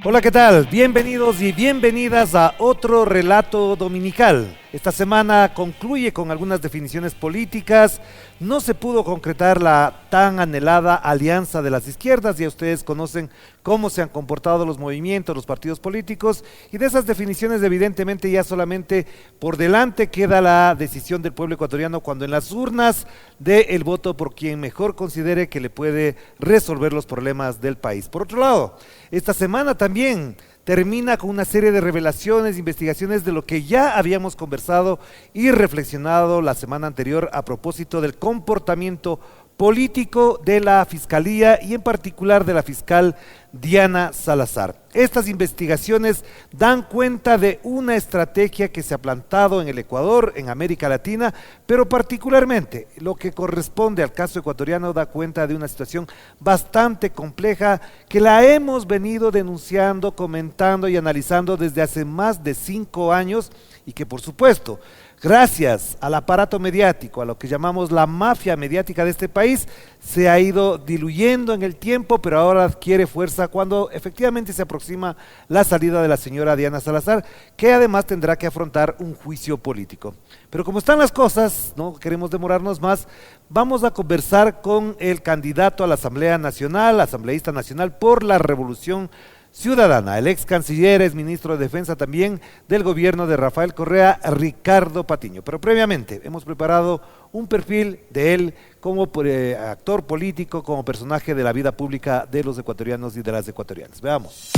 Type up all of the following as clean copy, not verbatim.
Hola, ¿qué tal? Bienvenidos y bienvenidas a otro relato dominical. Esta semana concluye con algunas definiciones políticas. No se pudo concretar la tan anhelada alianza de las izquierdas. Ya ustedes conocen cómo se han comportado los movimientos, los partidos políticos, y de esas definiciones evidentemente ya solamente por delante queda la decisión del pueblo ecuatoriano cuando en las urnas dé el voto por quien mejor considere que le puede resolver los problemas del país. Por otro lado, esta semana también termina con una serie de revelaciones, investigaciones de lo que ya habíamos conversado y reflexionado la semana anterior a propósito del comportamiento político de la Fiscalía y en particular de la fiscal Diana Salazar. Estas investigaciones dan cuenta de una estrategia que se ha plantado en el Ecuador, en América Latina, pero particularmente lo que corresponde al caso ecuatoriano da cuenta de una situación bastante compleja que la hemos venido denunciando, comentando y analizando desde hace más de 5 años y que por supuesto, gracias al aparato mediático, a lo que llamamos la mafia mediática de este país, se ha ido diluyendo en el tiempo, pero ahora adquiere fuerza cuando efectivamente se aproxima la salida de la señora Diana Salazar, que además tendrá que afrontar un juicio político. Pero como están las cosas, no queremos demorarnos más, vamos a conversar con el candidato a la Asamblea Nacional, asambleísta nacional por la Revolución Ciudadana, el ex canciller, es ministro de Defensa también del gobierno de Rafael Correa, Ricardo Patiño. Pero previamente hemos preparado un perfil de él como actor político, como personaje de la vida pública de los ecuatorianos y de las ecuatorianas. Veamos.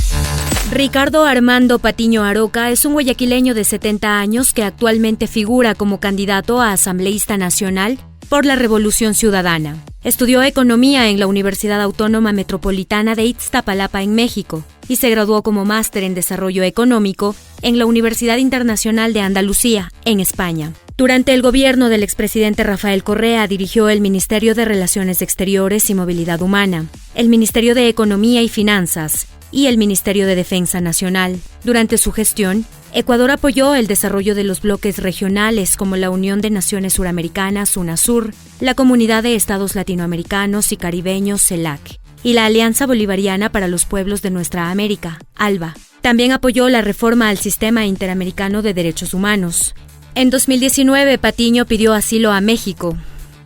Ricardo Armando Patiño Aroca es un guayaquileño de 70 años que actualmente figura como candidato a asambleísta nacional por la Revolución Ciudadana. Estudió Economía en la Universidad Autónoma Metropolitana de Iztapalapa en México y se graduó como máster en Desarrollo Económico en la Universidad Internacional de Andalucía, en España. Durante el gobierno del expresidente Rafael Correa dirigió el Ministerio de Relaciones Exteriores y Movilidad Humana, el Ministerio de Economía y Finanzas y el Ministerio de Defensa Nacional. Durante su gestión, Ecuador apoyó el desarrollo de los bloques regionales como la Unión de Naciones Suramericanas, UNASUR, la Comunidad de Estados Latinoamericanos y Caribeños, CELAC, y la Alianza Bolivariana para los Pueblos de Nuestra América, ALBA. También apoyó la reforma al Sistema Interamericano de Derechos Humanos. En 2019, Patiño pidió asilo a México.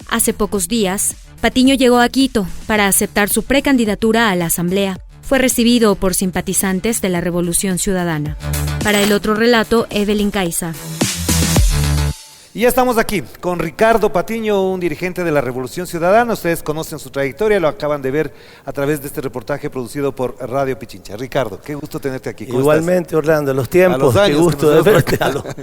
Hace pocos días, Patiño llegó a Quito para aceptar su precandidatura a la Asamblea. Fue recibido por simpatizantes de la Revolución Ciudadana. Para el otro relato, Evelyn Caiza. Y ya estamos aquí con Ricardo Patiño, un dirigente de la Revolución Ciudadana. Ustedes conocen su trayectoria, lo acaban de ver a través de este reportaje producido por Radio Pichincha. Ricardo, qué gusto tenerte aquí. Igualmente, estás? Orlando, los tiempos, qué gusto de verte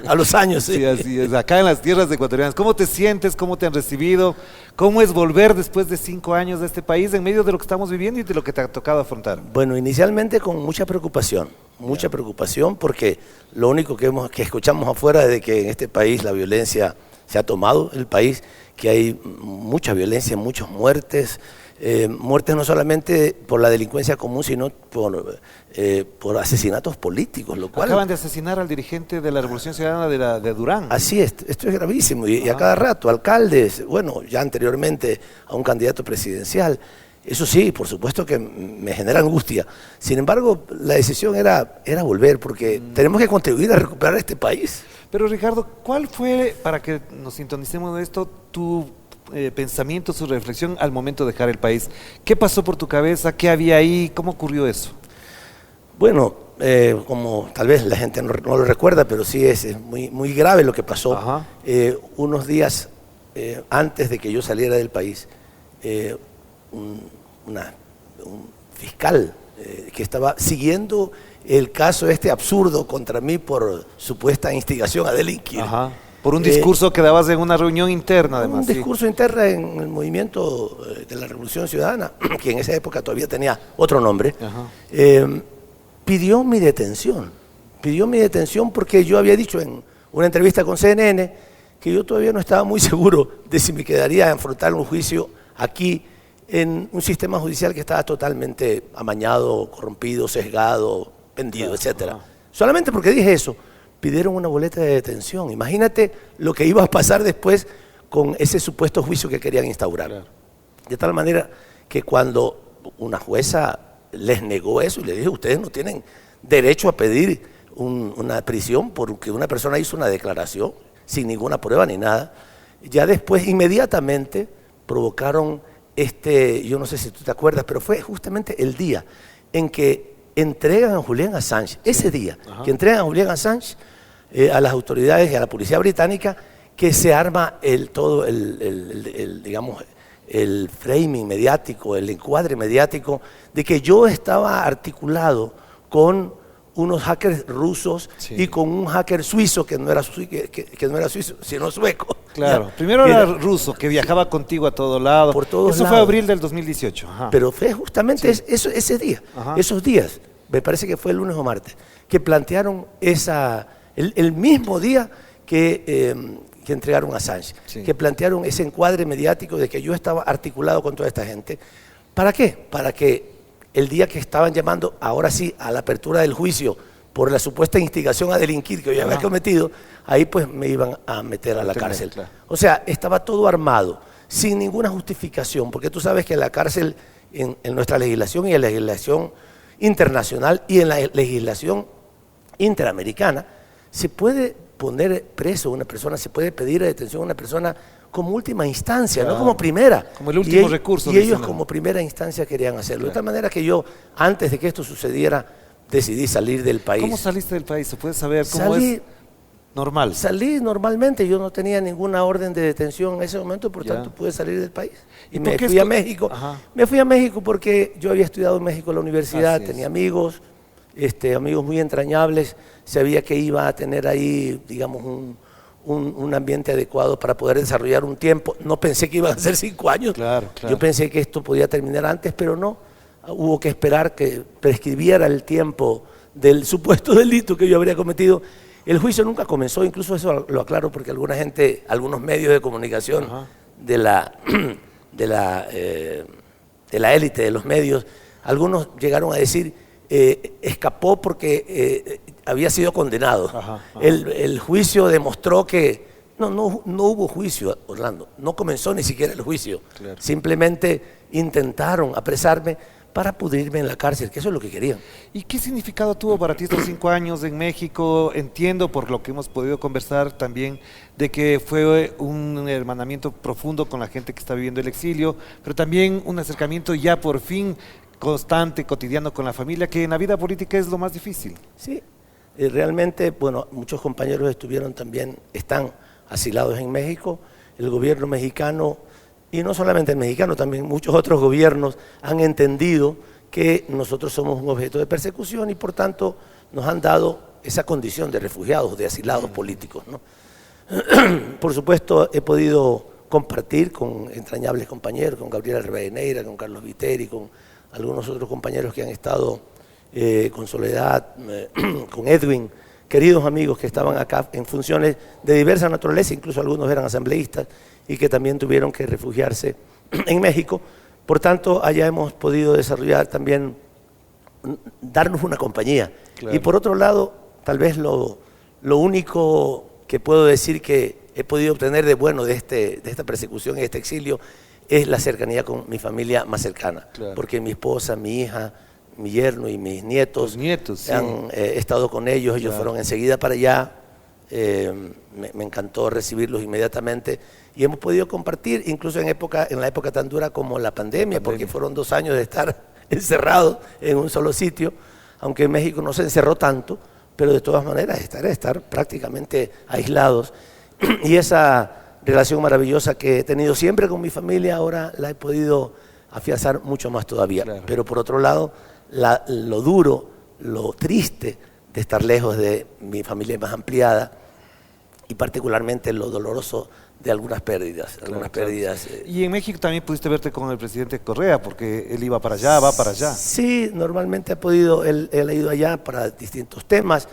a los años. Sí, así es, acá en las tierras ecuatorianas. ¿Cómo te sientes? ¿Cómo te han recibido? ¿Cómo es volver después de 5 años de este país en medio de lo que estamos viviendo y de lo que te ha tocado afrontar? Bueno, inicialmente con mucha preocupación porque lo único que escuchamos afuera es de que en este país la violencia se ha tomado el país, que hay mucha violencia, muchas muertes, muertes no solamente por la delincuencia común, sino por asesinatos políticos, lo cual... Acaban de asesinar al dirigente de la Revolución Ciudadana de Durán. Así es, esto es gravísimo, y a cada rato, alcaldes, bueno, ya anteriormente a un candidato presidencial. Eso sí, por supuesto que me genera angustia. Sin embargo, la decisión era volver, porque tenemos que contribuir a recuperar este país. Pero Ricardo, ¿cuál fue, para que nos sintonicemos de esto, tu pensamiento, su reflexión al momento de dejar el país? ¿Qué pasó por tu cabeza? ¿Qué había ahí? ¿Cómo ocurrió eso? Bueno, como tal vez la gente no lo recuerda, pero sí es muy, muy grave lo que pasó. Unos días antes de que yo saliera del país, un fiscal que estaba siguiendo el caso absurdo contra mí por supuesta instigación a delinquir. Por un discurso que dabas en una reunión interna, además. Un discurso interno en el movimiento de la Revolución Ciudadana, que en esa época todavía tenía otro nombre. Pidió mi detención porque yo había dicho en una entrevista con CNN que yo todavía no estaba muy seguro de si me quedaría a enfrentar un juicio aquí en un sistema judicial que estaba totalmente amañado, corrompido, sesgado, vendido, etc. Solamente porque dije eso, pidieron una boleta de detención. Imagínate lo que iba a pasar después con ese supuesto juicio que querían instaurar. De tal manera que cuando una jueza les negó eso y les dijo, ustedes no tienen derecho a pedir una prisión porque una persona hizo una declaración sin ninguna prueba ni nada. Ya después, inmediatamente, provocaron yo no sé si tú te acuerdas, pero fue justamente el día en que entregan a Julian Assange, ese día, que entregan a Julian Assange a las autoridades y a la policía británica, que se arma todo digamos, el framing mediático, el encuadre mediático de que yo estaba articulado con unos hackers rusos y con un hacker suizo que no era suizo, sino sueco. Claro, ¿ya? primero era ruso, que viajaba contigo a todo lado. Por todos Eso lados. fue abril del 2018. Ajá. Pero fue justamente ese día, esos días, me parece que fue el lunes o martes, que plantearon el mismo día que entregaron a Assange, que plantearon ese encuadre mediático de que yo estaba articulado con toda esta gente. ¿Para qué? Para que el día que estaban llamando, ahora sí, a la apertura del juicio por la supuesta instigación a delinquir que yo había cometido, ahí pues me iban a meter a la cárcel. Claro. O sea, estaba todo armado, sin ninguna justificación, porque tú sabes que la cárcel en nuestra legislación y en la legislación internacional y en la legislación interamericana, se puede poner preso a una persona, se puede pedir detención a una persona como última instancia, claro, no como primera. Como el último recurso. Y ellos como primera instancia querían hacerlo. Claro. De tal manera que yo, antes de que esto sucediera, decidí salir del país. ¿Cómo saliste del país? ¿Se puede saber cómo es normal? Salí normalmente, yo no tenía ninguna orden de detención en ese momento, por tanto pude salir del país. Y me fui a México. Me fui a México porque yo había estudiado en México en la universidad, tenía amigos, amigos muy entrañables, sabía que iba a tener ahí, digamos, un ambiente adecuado para poder desarrollar un tiempo. No pensé que iban a ser 5 años, claro. Yo pensé que esto podía terminar antes, pero no. Hubo que esperar que prescribiera el tiempo del supuesto delito que yo habría cometido. El juicio nunca comenzó, incluso eso lo aclaro porque algunos medios de comunicación de la élite de los medios, algunos llegaron a decir escapó porque había sido condenado. El juicio demostró que no hubo juicio, Orlando, no comenzó ni siquiera el juicio. Claro. Simplemente intentaron apresarme para pudrirme en la cárcel, que eso es lo que querían. ¿Y qué significado tuvo para ti estos 5 años en México? Entiendo, por lo que hemos podido conversar también, de que fue un hermanamiento profundo con la gente que está viviendo el exilio, pero también un acercamiento ya por fin constante, cotidiano con la familia, que en la vida política es lo más difícil. Sí, realmente, bueno, muchos compañeros están asilados en México. El gobierno mexicano, y no solamente el mexicano, también muchos otros gobiernos han entendido que nosotros somos un objeto de persecución y por tanto nos han dado esa condición de refugiados, de asilados políticos, ¿no? Por supuesto, he podido compartir con entrañables compañeros, con Gabriela Rivadeneira, con Carlos Viteri, con algunos otros compañeros que han estado con Soledad, con Edwin, queridos amigos que estaban acá en funciones de diversa naturaleza, incluso algunos eran asambleístas y que también tuvieron que refugiarse en México. Por tanto, allá hemos podido desarrollar también, darnos una compañía. Claro. Y por otro lado, tal vez lo único que puedo decir que he podido obtener de bueno de esta persecución y este exilio es la cercanía con mi familia más cercana. Claro. Porque mi esposa, mi hija, mi yerno y mis nietos, han estado con ellos, ellos fueron enseguida para allá, me encantó recibirlos inmediatamente y hemos podido compartir, incluso en la época tan dura como la pandemia, porque fueron 2 años de estar encerrados en un solo sitio, aunque en México no se encerró tanto, pero de todas maneras estar prácticamente aislados. Y esa relación maravillosa que he tenido siempre con mi familia, ahora la he podido afianzar mucho más todavía. Claro. Pero por otro lado, lo duro, lo triste de estar lejos de mi familia más ampliada y particularmente lo doloroso de algunas pérdidas. Y en México también pudiste verte con el presidente Correa, porque él iba para allá, va para allá. Sí, normalmente él ha ido allá para distintos temas.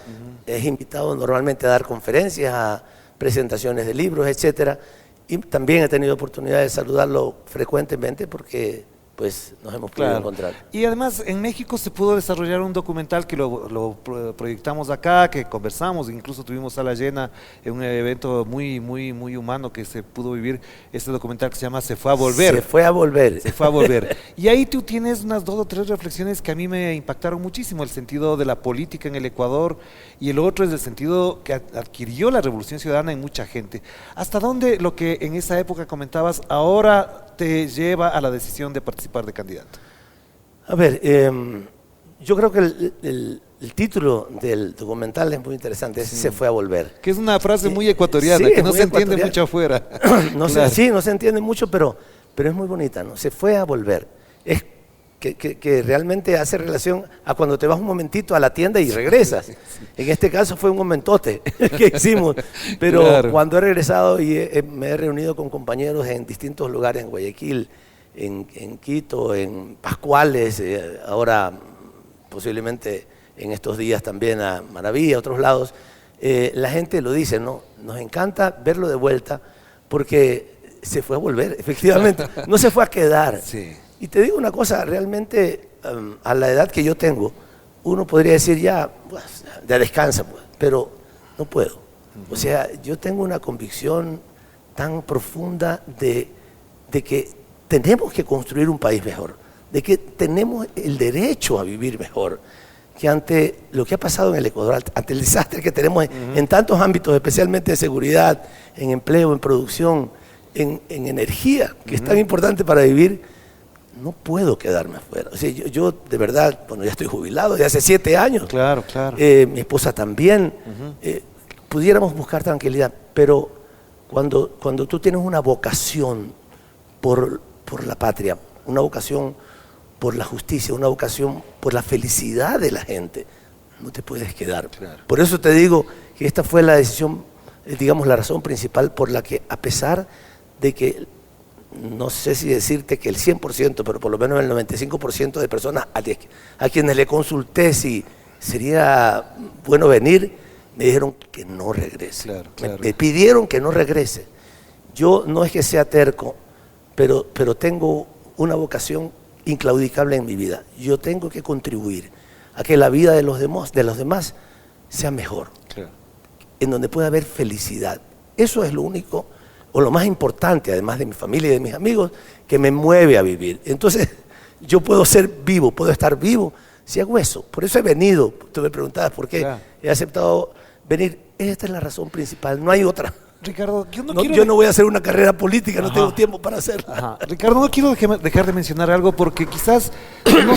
Es invitado normalmente a dar conferencias, a presentaciones de libros, etcétera. Y también he tenido oportunidad de saludarlo frecuentemente porque pues nos hemos podido encontrar. Y además en México se pudo desarrollar un documental que lo proyectamos acá, que conversamos, incluso tuvimos sala llena en un evento muy humano que se pudo vivir, este documental que se llama Se fue a volver. Se fue a volver. Se fue a volver. Y ahí tú tienes unas 2 o 3 reflexiones que a mí me impactaron muchísimo, el sentido de la política en el Ecuador y el otro es el sentido que adquirió la Revolución Ciudadana en mucha gente. ¿Hasta dónde lo que en esa época comentabas ahora te lleva a la decisión de participar de candidato? A ver, yo creo que el título del documental es muy interesante, Se fue a volver. Que es una frase muy ecuatoriana, sí, que no se entiende mucho afuera. No Claro. sí, no se entiende mucho, pero es muy bonita, ¿no? Se fue a volver. Es que realmente hace relación a cuando te vas un momentito a la tienda y regresas. En este caso fue un momentote que hicimos, pero claro. Cuando he regresado y me he reunido con compañeros en distintos lugares, en Guayaquil, en Quito, en Pascuales, ahora posiblemente en estos días también a Maravilla, a otros lados, la gente lo dice, ¿no? Nos encanta verlo de vuelta porque se fue a volver, efectivamente, no se fue a quedar. Sí. Y te digo una cosa, realmente a la edad que yo tengo, uno podría decir ya, pues, ya descansa, pues, pero no puedo. O sea, yo tengo una convicción tan profunda de que tenemos que construir un país mejor, de que tenemos el derecho a vivir mejor, que ante lo que ha pasado en el Ecuador, ante el desastre que tenemos en tantos ámbitos, especialmente de seguridad, en empleo, en producción, en energía, que es tan importante para vivir, no puedo quedarme afuera. O sea, yo de verdad, bueno, ya estoy jubilado, ya hace 7 años. Claro, claro. Mi esposa también. Pudiéramos buscar tranquilidad, pero cuando tú tienes una vocación por la patria, una vocación por la justicia, una vocación por la felicidad de la gente, no te puedes quedar. Claro. Por eso te digo que esta fue la decisión, digamos, la razón principal por la que, a pesar de que no sé si decirte que el 100%, pero por lo menos el 95% de personas a quienes le consulté si sería bueno venir, me dijeron que no regrese. Claro, claro. Me pidieron que no regrese. Yo no es que sea terco, pero tengo una vocación inclaudicable en mi vida. Yo tengo que contribuir a que la vida de los demás sea mejor, Claro. en donde pueda haber felicidad. Eso es lo único, o lo más importante, además de mi familia y de mis amigos, que me mueve a vivir. Entonces, yo puedo ser vivo, puedo estar vivo si hago eso. Por eso he venido. Tú me preguntabas por qué he aceptado venir. Esta es la razón principal, no hay otra. Ricardo, yo no voy a hacer una carrera política, no tengo tiempo para hacerla. Ajá. Ricardo, no quiero dejar de mencionar algo porque quizás no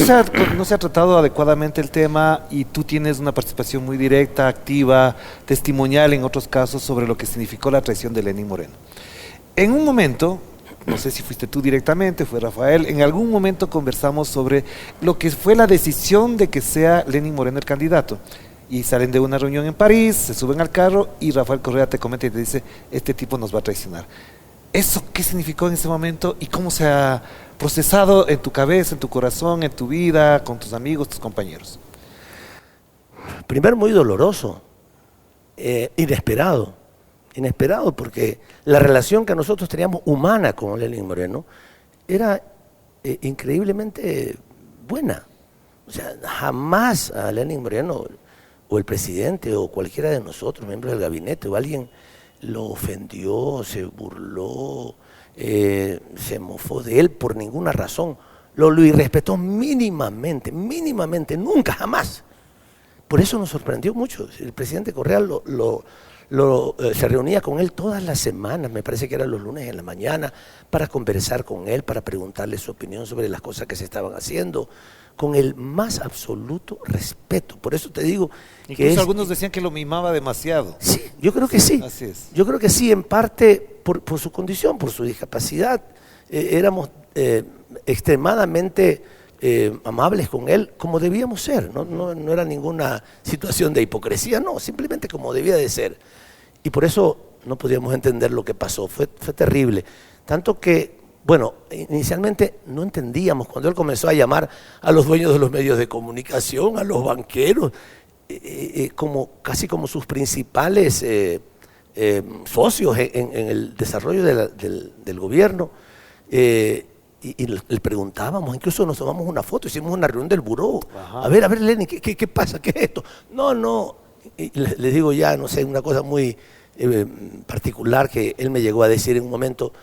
se ha tratado adecuadamente el tema y tú tienes una participación muy directa, activa, testimonial en otros casos sobre lo que significó la traición de Lenín Moreno. En un momento, no sé si fuiste tú directamente, fue Rafael, en algún momento conversamos sobre lo que fue la decisión de que sea Lenín Moreno el candidato. Y salen de una reunión en París, se suben al carro y Rafael Correa te comenta y te dice, este tipo nos va a traicionar. ¿Eso qué significó en ese momento y cómo se ha procesado en tu cabeza, en tu corazón, en tu vida, con tus amigos, tus compañeros? Primero, muy doloroso, inesperado porque la relación que nosotros teníamos humana con Lenín Moreno era increíblemente buena. O sea, jamás a Lenín Moreno o el presidente o cualquiera de nosotros, miembros del gabinete o alguien, lo ofendió, se burló, se mofó de él por ninguna razón. Lo irrespetó mínimamente, nunca, jamás. Por eso nos sorprendió mucho. El presidente Correa se reunía con él todas las semanas, me parece que eran los lunes en la mañana, para conversar con él, para preguntarle su opinión sobre las cosas que se estaban haciendo, con el más absoluto respeto. Por eso te digo Incluso algunos decían que lo mimaba demasiado. Sí, yo creo que sí. Así es. Yo creo que sí, en parte por su condición, por su discapacidad. Éramos extremadamente amables con él, como debíamos ser. No era ninguna situación de hipocresía, no, simplemente como debía de ser. Y por eso no podíamos entender lo que pasó. Fue terrible. Tanto que, bueno, inicialmente no entendíamos cuando él comenzó a llamar a los dueños de los medios de comunicación, a los banqueros, casi como sus principales socios en el desarrollo del gobierno. y le preguntábamos, incluso nos tomamos una foto, hicimos una reunión del buró. Ajá. A ver, Lenin, ¿qué pasa? ¿Qué es esto? No. Y le digo ya, no sé, una cosa muy particular que él me llegó a decir en un momento: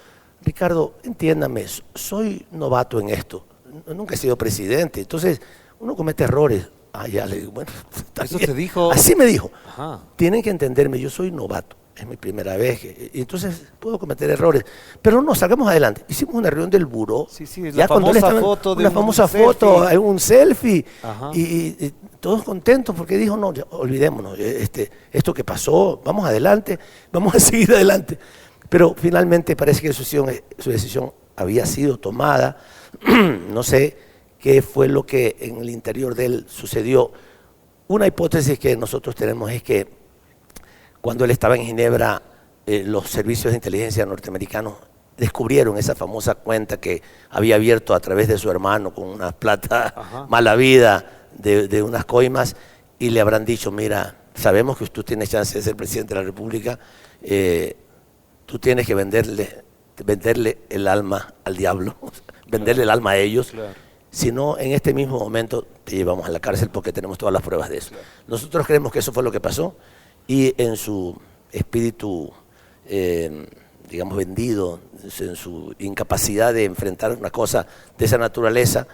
Ricardo, entiéndame, soy novato en esto, nunca he sido presidente, entonces uno comete errores. Ya le digo, bueno, está ¿Eso bien. te dijo? Así me dijo. Ajá. Tienen que entenderme, yo soy novato, es mi primera vez, y entonces puedo cometer errores, pero no, salgamos adelante. Hicimos una reunión del buró. Sí, la ya cuando él famosa estaba, foto de una famosa foto, hay un selfie, Ajá. y todos contentos porque dijo, no, ya, olvidémonos, esto que pasó, vamos adelante, vamos a seguir adelante. Pero finalmente parece que su decisión había sido tomada. No sé qué fue lo que en el interior de él sucedió. Una hipótesis que nosotros tenemos es que cuando él estaba en Ginebra, los servicios de inteligencia norteamericanos descubrieron esa famosa cuenta que había abierto a través de su hermano con una plata Ajá. mala vida de unas coimas, y le habrán dicho: mira, sabemos que tú tienes chance de ser presidente de la República, tú tienes que venderle el alma al diablo, venderle el alma a ellos. Claro. Si no, en este mismo momento te llevamos a la cárcel porque tenemos todas las pruebas de eso. Claro. Nosotros creemos que eso fue lo que pasó, y en su espíritu, digamos, vendido, en su incapacidad de enfrentar una cosa de esa naturaleza,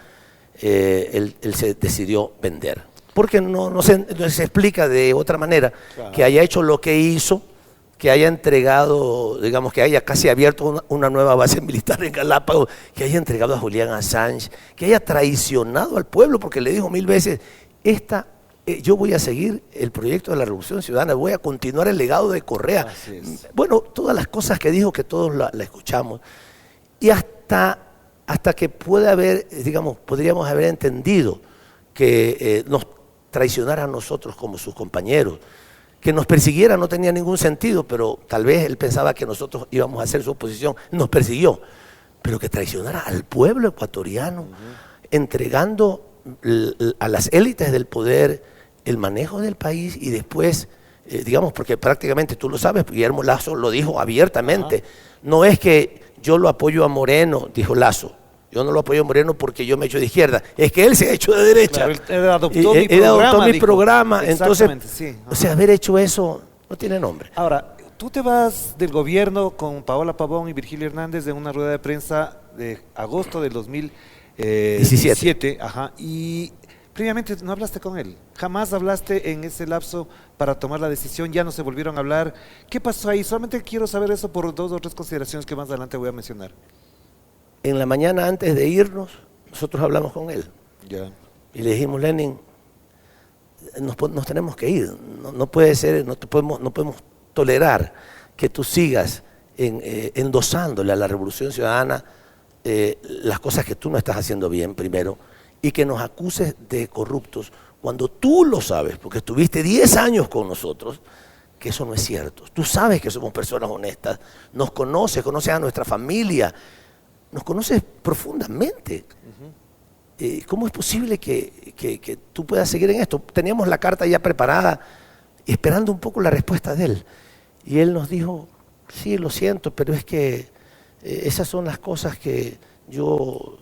él se decidió vender. Porque no se explica de otra manera, claro, que haya hecho lo que hizo, que haya entregado, digamos, que haya casi abierto una nueva base militar en Galápagos, que haya entregado a Julian Assange, que haya traicionado al pueblo, porque le dijo 1000 veces: yo voy a seguir el proyecto de la Revolución Ciudadana, voy a continuar el legado de Correa. Bueno, todas las cosas que dijo, que todos la escuchamos. Y hasta que podríamos haber entendido que nos traicionara a nosotros como sus compañeros, que nos persiguiera no tenía ningún sentido, pero tal vez él pensaba que nosotros íbamos a hacer su oposición, nos persiguió, pero que traicionara al pueblo ecuatoriano, entregando a las élites del poder el manejo del país, y después, digamos, porque prácticamente tú lo sabes, Guillermo Lasso lo dijo abiertamente, no es que yo lo apoyo a Moreno, dijo Lasso, yo no lo apoyo a Moreno porque yo me echo de izquierda, es que él se ha hecho de derecha. Claro, él adoptó mi programa, entonces, sí. O sea, haber hecho eso no tiene nombre. Ahora, tú te vas del gobierno con Paola Pavón y Virgilio Hernández de una rueda de prensa de agosto del 2017, ajá, y previamente no hablaste con él, jamás hablaste en ese lapso para tomar la decisión, ya no se volvieron a hablar. ¿Qué pasó ahí? Solamente quiero saber eso por 2 o 3 consideraciones que más adelante voy a mencionar. En la mañana, antes de irnos, nosotros hablamos con él. Ya. Y le dijimos: Lenin, nos tenemos que ir. No puede ser, no podemos tolerar que tú sigas endosándole a la Revolución Ciudadana las cosas que tú no estás haciendo bien, primero, y que nos acuses de corruptos cuando tú lo sabes, porque estuviste 10 años con nosotros, que eso no es cierto. Tú sabes que somos personas honestas, nos conoces a nuestra familia, nos conoces profundamente. ¿Cómo es posible que tú puedas seguir en esto? Teníamos la carta ya preparada, esperando un poco la respuesta de él. Y él nos dijo: sí, lo siento, pero es que esas son las cosas que yo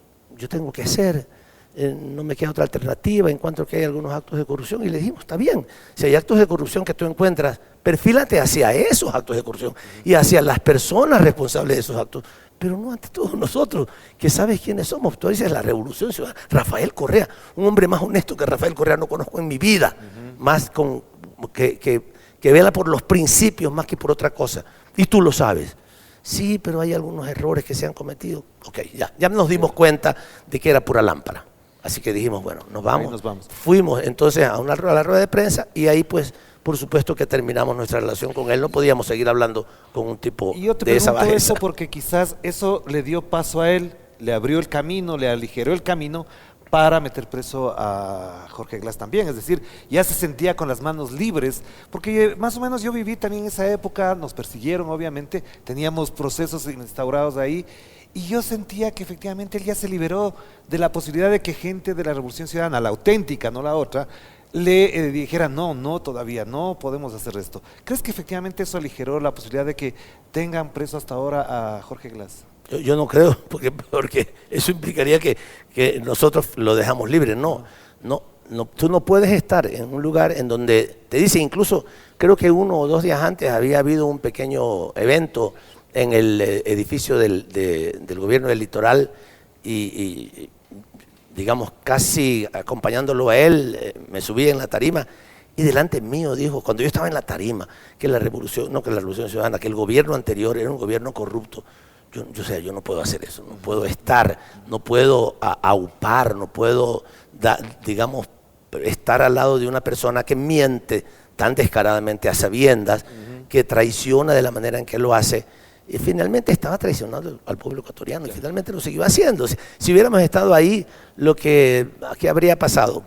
tengo que hacer. No me queda otra alternativa, encuentro que hay algunos actos de corrupción. Y le dijimos: está bien, si hay actos de corrupción que tú encuentras, perfílate hacia esos actos de corrupción y hacia las personas responsables de esos actos, pero no ante todos nosotros, que sabes quiénes somos. Tú dices la Revolución Ciudadana, Rafael Correa, un hombre más honesto que Rafael Correa no conozco en mi vida, más que vela por los principios más que por otra cosa, y tú lo sabes. Sí, pero hay algunos errores que se han cometido. Ok, ya nos dimos cuenta de que era pura lámpara. Así que dijimos: bueno, nos vamos. Fuimos entonces a la rueda de prensa, y ahí pues, por supuesto que terminamos nuestra relación con él. No podíamos seguir hablando con un tipo de esa bajeza. Y yo te pregunto eso porque quizás eso le dio paso a él, le abrió el camino, le aligeró el camino para meter preso a Jorge Glass también. Es decir, ya se sentía con las manos libres, porque más o menos yo viví también esa época, nos persiguieron obviamente, teníamos procesos instaurados ahí, y yo sentía que efectivamente él ya se liberó de la posibilidad de que gente de la Revolución Ciudadana, la auténtica, no la otra, le dijera: no, todavía no podemos hacer esto. ¿Crees que efectivamente eso aligeró la posibilidad de que tengan preso hasta ahora a Jorge Glass? Yo no creo, porque eso implicaría que nosotros lo dejamos libre. No, tú no puedes estar en un lugar en donde te dice, incluso creo que 1 o 2 días antes había habido un pequeño evento en el edificio del gobierno del litoral y digamos, casi acompañándolo a él, me subí en la tarima y delante mío dijo, cuando yo estaba en la tarima, que la revolución ciudadana, que el gobierno anterior era un gobierno corrupto. Yo no puedo hacer eso, no puedo estar, no puedo aupar, no puedo, digamos, estar al lado de una persona que miente tan descaradamente a sabiendas, que traiciona de la manera en que lo hace. Y finalmente estaba traicionando al pueblo ecuatoriano, y finalmente lo siguió haciendo. Si hubiéramos estado ahí, ¿qué habría pasado?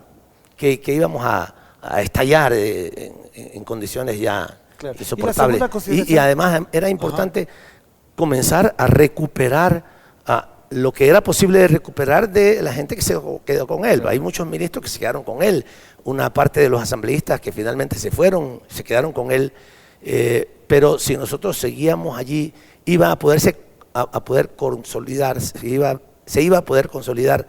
Que íbamos a estallar en condiciones ya insoportables. Y además era importante comenzar a recuperar lo que era posible de recuperar de la gente que se quedó con él. Hay muchos ministros que se quedaron con él, una parte de los asambleístas que finalmente se quedaron con él, pero si nosotros seguíamos allí, iba a poder consolidar, se iba a poder consolidar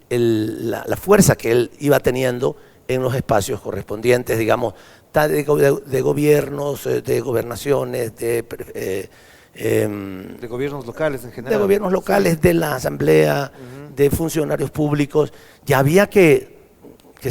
la fuerza que él iba teniendo en los espacios correspondientes, digamos, de gobiernos, de gobernaciones, de gobiernos locales en general. De gobiernos locales, de la asamblea, de funcionarios públicos. Ya había que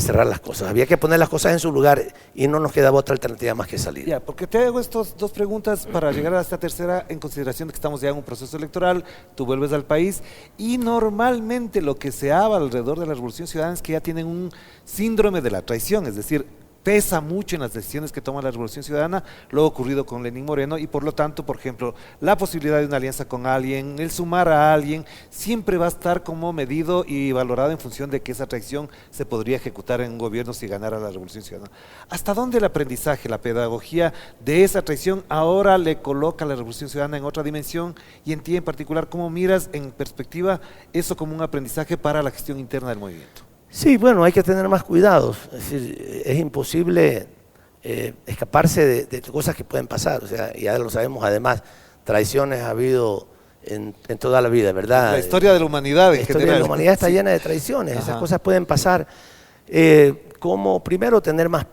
cerrar las cosas, había que poner las cosas en su lugar y no nos quedaba otra alternativa más que salir. Ya, porque te hago estas 2 preguntas para llegar a esta tercera, en consideración de que estamos ya en un proceso electoral, tú vuelves al país y normalmente lo que se habla alrededor de la Revolución Ciudadana es que ya tienen un síndrome de la traición, es decir, pesa mucho en las decisiones que toma la Revolución Ciudadana lo ocurrido con Lenín Moreno y por lo tanto, por ejemplo, la posibilidad de una alianza con alguien, el sumar a alguien, siempre va a estar como medido y valorado en función de que esa traición se podría ejecutar en un gobierno si ganara la Revolución Ciudadana. ¿Hasta dónde el aprendizaje, la pedagogía de esa traición ahora le coloca a la Revolución Ciudadana en otra dimensión y en ti en particular, cómo miras en perspectiva eso como un aprendizaje para la gestión interna del movimiento? Sí, bueno, hay que tener más cuidados. Es decir, es imposible escaparse de cosas que pueden pasar. O sea, ya lo sabemos, además, traiciones ha habido en toda la vida, ¿verdad? La historia de la humanidad en general. La historia de la humanidad está llena de traiciones. Esas cosas pueden pasar. Como primero tener más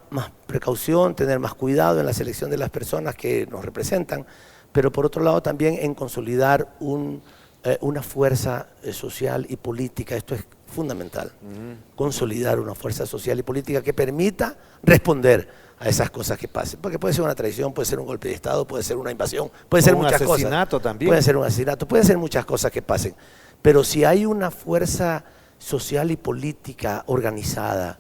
precaución, tener más cuidado en la selección de las personas que nos representan, pero por otro lado también en consolidar una fuerza social y política. Esto es fundamental, consolidar una fuerza social y política que permita responder a esas cosas que pasen, porque puede ser una traición, puede ser un golpe de Estado, puede ser una invasión, puede ser muchas cosas. Un asesinato también. Puede ser un asesinato, puede ser muchas cosas que pasen, pero si hay una fuerza social y política organizada,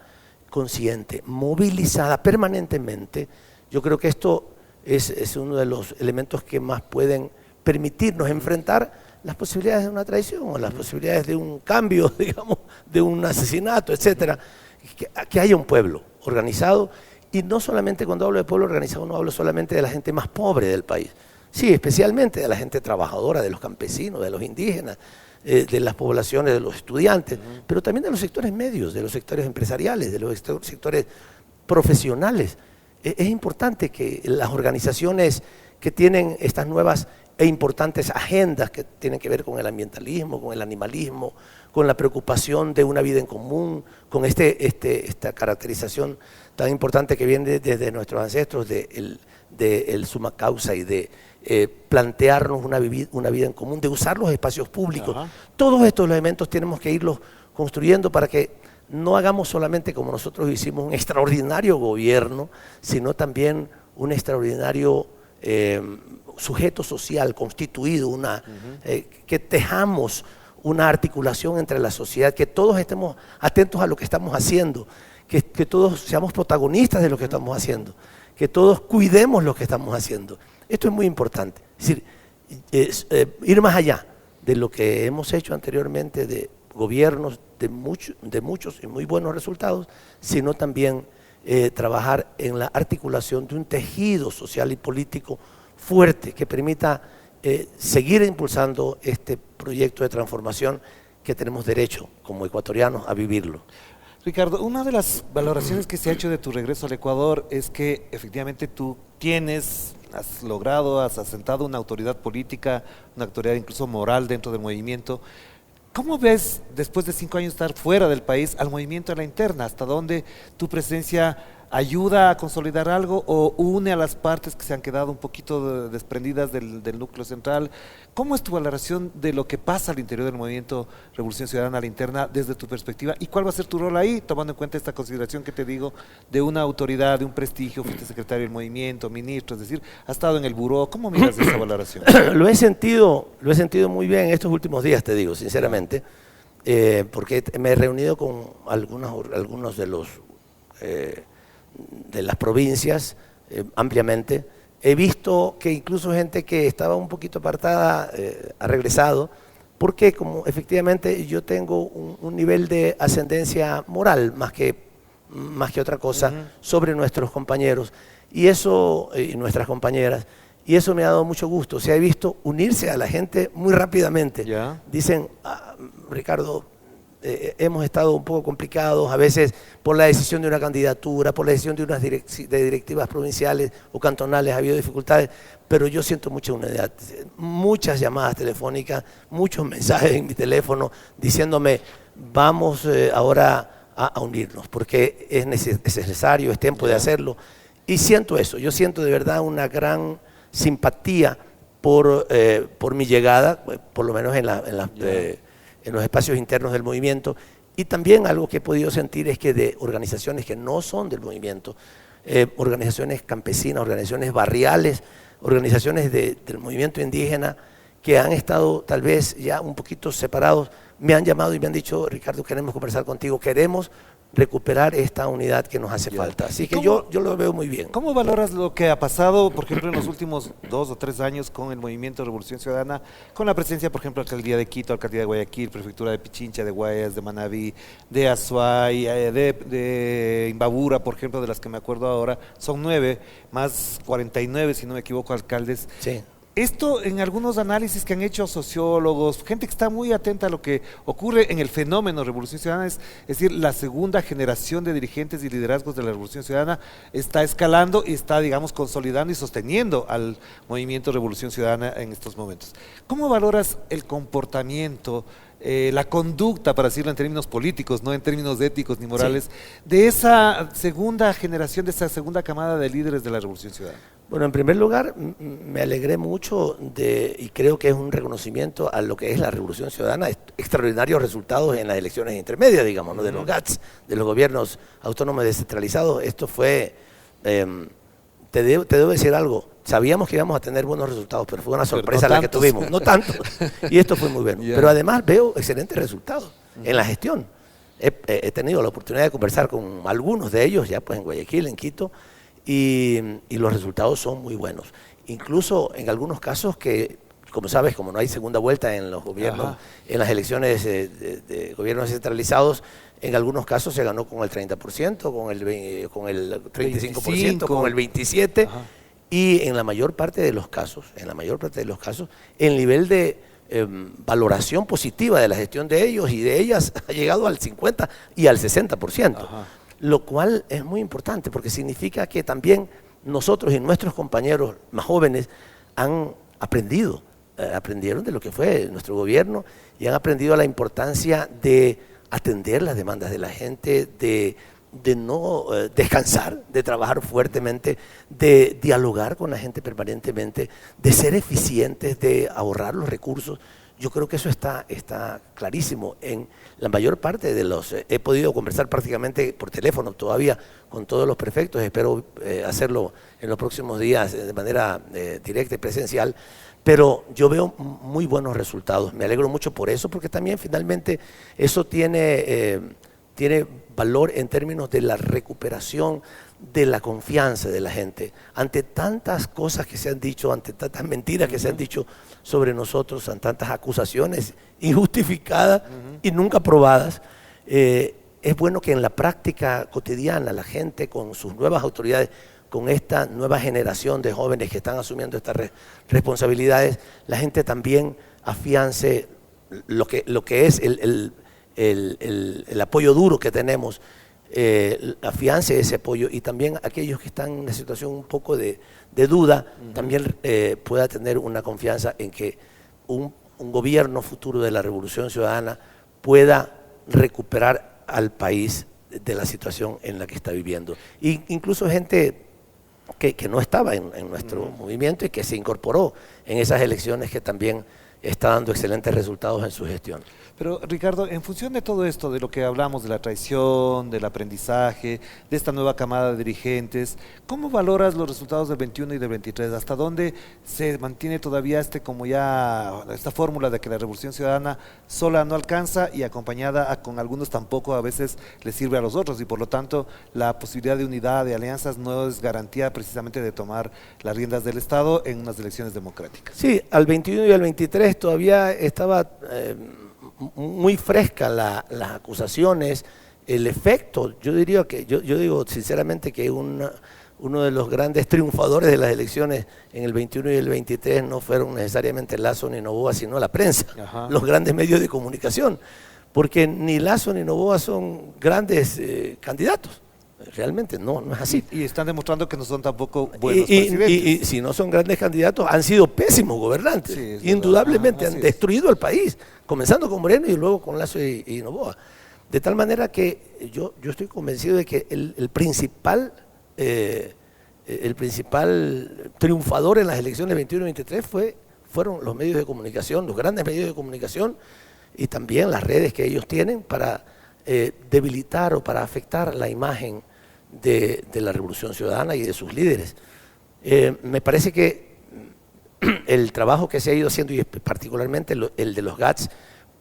consciente, movilizada permanentemente, yo creo que esto es uno de los elementos que más pueden permitirnos enfrentar las posibilidades de una traición o las posibilidades de un cambio, digamos, de un asesinato, etcétera. Que haya un pueblo organizado, y no solamente cuando hablo de pueblo organizado no hablo solamente de la gente más pobre del país, sí, especialmente de la gente trabajadora, de los campesinos, de los indígenas, de las poblaciones, de los estudiantes, pero también de los sectores medios, de los sectores empresariales, de los sectores profesionales. Es importante que las organizaciones que tienen estas nuevas e importantes agendas que tienen que ver con el ambientalismo, con el animalismo, con la preocupación de una vida en común, con esta caracterización tan importante que viene desde nuestros ancestros del summa causa y de plantearnos una vida en común, de usar los espacios públicos. Todos estos elementos tenemos que irlos construyendo para que no hagamos solamente como nosotros hicimos un extraordinario gobierno, sino también un extraordinario sujeto social constituido, que tejamos una articulación entre la sociedad, que todos estemos atentos a lo que estamos haciendo, que todos seamos protagonistas de lo que estamos haciendo, que todos cuidemos lo que estamos haciendo. Esto es muy importante, es decir, ir más allá de lo que hemos hecho anteriormente de gobiernos de muchos y muy buenos resultados, sino también trabajar en la articulación de un tejido social y político fuerte que permita seguir impulsando este proyecto de transformación que tenemos derecho como ecuatorianos a vivirlo. Ricardo, una de las valoraciones que se ha hecho de tu regreso al Ecuador es que efectivamente tú has logrado, has asentado una autoridad política, una autoridad incluso moral dentro del movimiento. ¿Cómo ves, después de 5 años de estar fuera del país, al movimiento en la interna? ¿Hasta dónde tu presencia ayuda a consolidar algo o une a las partes que se han quedado un poquito desprendidas del núcleo central? ¿Cómo es tu valoración de lo que pasa al interior del movimiento Revolución Ciudadana a la interna desde tu perspectiva? ¿Y cuál va a ser tu rol ahí, tomando en cuenta esta consideración que te digo de una autoridad, de un prestigio, fuiste secretario del movimiento, ministro, es decir, has estado en el buró? ¿Cómo miras esa valoración? Lo he sentido muy bien en estos últimos días, te digo, sinceramente, porque me he reunido con algunos de los de las provincias ampliamente. He visto que incluso gente que estaba un poquito apartada ha regresado, porque como efectivamente yo tengo un nivel de ascendencia moral más que otra cosa sobre nuestros compañeros y eso y nuestras compañeras, y eso me ha dado mucho gusto. O sea, he visto unirse a la gente muy rápidamente. ¿Ya? Dicen, Ricardo, hemos estado un poco complicados a veces por la decisión de una candidatura, por la decisión de unas directivas provinciales o cantonales, ha habido dificultades, pero yo siento mucha unidad, muchas llamadas telefónicas, muchos mensajes en mi teléfono diciéndome, vamos ahora a unirnos, porque es necesario, es tiempo de hacerlo, y siento eso, yo siento de verdad una gran simpatía por mi llegada, por lo menos en los espacios internos del movimiento, y también algo que he podido sentir es que de organizaciones que no son del movimiento, organizaciones campesinas, organizaciones barriales, organizaciones del movimiento indígena, que han estado tal vez ya un poquito separados, me han llamado y me han dicho, Ricardo, queremos conversar contigo, queremos recuperar esta unidad que nos hace falta. Así que yo lo veo muy bien. ¿Cómo valoras lo que ha pasado, por ejemplo, en los últimos 2 o 3 años con el movimiento Revolución Ciudadana, con la presencia, por ejemplo, Alcaldía de Quito, Alcaldía de Guayaquil, Prefectura de Pichincha, de Guayas, de Manabí, de Azuay, de Imbabura, por ejemplo, de las que me acuerdo ahora, son 9, más 49, si no me equivoco, alcaldes? Sí. Esto en algunos análisis que han hecho sociólogos, gente que está muy atenta a lo que ocurre en el fenómeno Revolución Ciudadana, es decir, la segunda generación de dirigentes y liderazgos de la Revolución Ciudadana está escalando y está, digamos, consolidando y sosteniendo al movimiento Revolución Ciudadana en estos momentos. ¿Cómo valoras el comportamiento, la conducta, para decirlo en términos políticos, no en términos éticos ni morales, de esa segunda generación, de esa segunda camada de líderes de la Revolución Ciudadana? Bueno, en primer lugar, me alegré mucho y creo que es un reconocimiento a lo que es la Revolución Ciudadana, extraordinarios resultados en las elecciones intermedias, digamos, ¿no? De los GATS, de los gobiernos autónomos descentralizados. Esto fue, te debo decir algo, sabíamos que íbamos a tener buenos resultados, pero fue una sorpresa la que tuvimos, no tanto, y esto fue muy bueno. Pero además veo excelentes resultados en la gestión. He tenido la oportunidad de conversar con algunos de ellos, ya pues en Guayaquil, en Quito, y los resultados son muy buenos. Incluso en algunos casos que, como sabes, como no hay segunda vuelta en los gobiernos, en las elecciones de gobiernos descentralizados, en algunos casos se ganó con el 30%, con el 35%, con el 27%, y en la mayor parte de los casos, el nivel de valoración positiva de la gestión de ellos y de ellas ha llegado al 50% y al 60%. Lo cual es muy importante porque significa que también nosotros y nuestros compañeros más jóvenes han aprendieron de lo que fue nuestro gobierno y han aprendido la importancia de atender las demandas de la gente, de no descansar, de trabajar fuertemente, de dialogar con la gente permanentemente, de ser eficientes, de ahorrar los recursos. Yo creo que eso está clarísimo. En la mayor parte de he podido conversar prácticamente por teléfono todavía con todos los prefectos, espero hacerlo en los próximos días de manera directa y presencial, pero yo veo muy buenos resultados. Me alegro mucho por eso, porque también finalmente eso tiene valor en términos de la recuperación de la confianza de la gente ante tantas cosas que se han dicho, ante tantas mentiras que se han dicho sobre nosotros, ante tantas acusaciones injustificadas y nunca probadas. Es bueno que en la práctica cotidiana la gente, con sus nuevas autoridades, con esta nueva generación de jóvenes que están asumiendo estas responsabilidades, la gente también afiance lo que es el apoyo duro que tenemos afiance ese apoyo y también aquellos que están en una situación un poco de duda, también pueda tener una confianza en que un gobierno futuro de la Revolución Ciudadana pueda recuperar al país de la situación en la que está viviendo. Incluso gente que no estaba en nuestro movimiento y que se incorporó en esas elecciones, que también está dando excelentes resultados en su gestión. Pero Ricardo, en función de todo esto, de lo que hablamos, de la traición, del aprendizaje, de esta nueva camada de dirigentes, ¿cómo valoras los resultados del 21 y del 23? ¿Hasta dónde se mantiene todavía esta fórmula de que la Revolución Ciudadana sola no alcanza y acompañada con algunos tampoco a veces le sirve a los otros, y por lo tanto la posibilidad de unidad, de alianzas, no es garantía precisamente de tomar las riendas del Estado en unas elecciones democráticas? Sí, al 21 y al 23 todavía estaba muy fresca las acusaciones, el efecto. Yo diría que, yo digo sinceramente que uno de los grandes triunfadores de las elecciones en el 21 y el 23 no fueron necesariamente Lasso ni Noboa, sino la prensa, los grandes medios de comunicación, porque ni Lasso ni Noboa son grandes candidatos. Realmente no es así. Y están demostrando que no son tampoco buenos presidentes. Y si no son grandes candidatos, han sido pésimos gobernantes. Sí, indudablemente han destruido el país, comenzando con Moreno y luego con Lasso y Noboa. De tal manera que yo estoy convencido de que el principal triunfador en las elecciones 21 y 23 fueron los medios de comunicación, los grandes medios de comunicación, y también las redes que ellos tienen para debilitar o para afectar la imagen de la Revolución Ciudadana y de sus líderes. Me parece que el trabajo que se ha ido haciendo, y particularmente el de los GATS,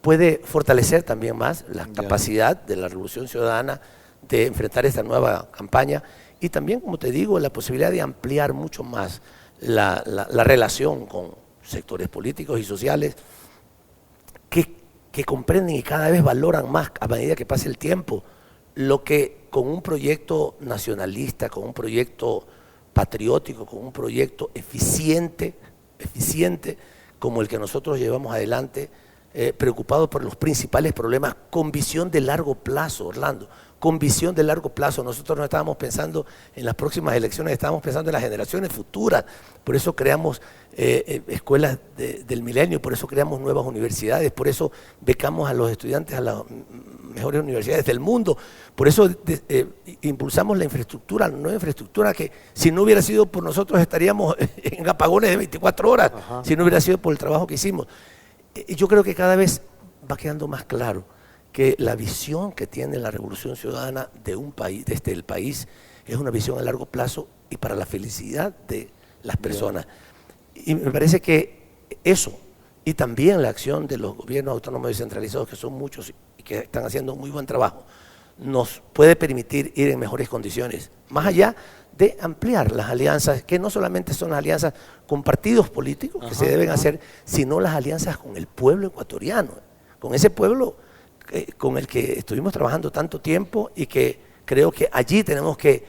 puede fortalecer también más la capacidad de la Revolución Ciudadana de enfrentar esta nueva campaña, y también, como te digo, la posibilidad de ampliar mucho más la relación con sectores políticos y sociales que comprenden y cada vez valoran más a medida que pasa el tiempo lo que con un proyecto nacionalista, con un proyecto patriótico, con un proyecto eficiente como el que nosotros llevamos adelante, preocupados por los principales problemas, con visión de largo plazo, Orlando, con visión de largo plazo. Nosotros no estábamos pensando en las próximas elecciones, estábamos pensando en las generaciones futuras. Por eso creamos escuelas del milenio, por eso creamos nuevas universidades, por eso becamos a los estudiantes a las mejores universidades del mundo, por eso impulsamos la infraestructura, la nueva infraestructura que si no hubiera sido por nosotros estaríamos en apagones de 24 horas, si no hubiera sido por el trabajo que hicimos. Yo creo que cada vez va quedando más claro que la visión que tiene la Revolución Ciudadana de un país, desde el país, es una visión a largo plazo y para la felicidad de las personas. Y me parece que eso, y también la acción de los gobiernos autónomos descentralizados, que son muchos y que están haciendo un muy buen trabajo, nos puede permitir ir en mejores condiciones, más allá de ampliar las alianzas, que no solamente son las alianzas con partidos políticos que se deben hacer, sino las alianzas con el pueblo ecuatoriano, con ese pueblo con el que estuvimos trabajando tanto tiempo, y que creo que allí tenemos que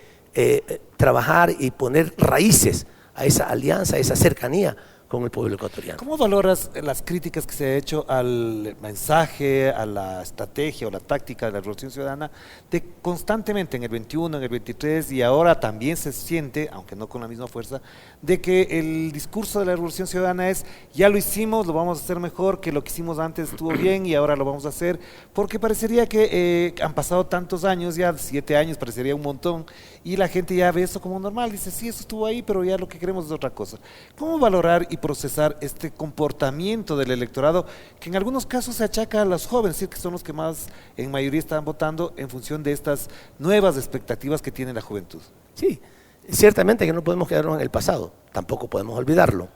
trabajar y poner raíces a esa alianza, a esa cercanía con el pueblo ecuatoriano. ¿Cómo valoras las críticas que se ha hecho al mensaje, a la estrategia o la táctica de la Revolución Ciudadana, de constantemente en el 21, en el 23 y ahora también se siente, aunque no con la misma fuerza, de que el discurso de la Revolución Ciudadana es: ya lo hicimos, lo vamos a hacer mejor, que lo que hicimos antes estuvo bien y ahora lo vamos a hacer? Porque parecería que han pasado tantos años, ya 7 años parecería un montón, y la gente ya ve eso como normal, dice: sí, eso estuvo ahí, pero ya lo que queremos es otra cosa. ¿Cómo valorar y procesar este comportamiento del electorado, que en algunos casos se achaca a los jóvenes, es decir, que son los que más en mayoría están votando en función de estas nuevas expectativas que tiene la juventud? Sí, ciertamente que no podemos quedarnos en el pasado, tampoco podemos olvidarlo.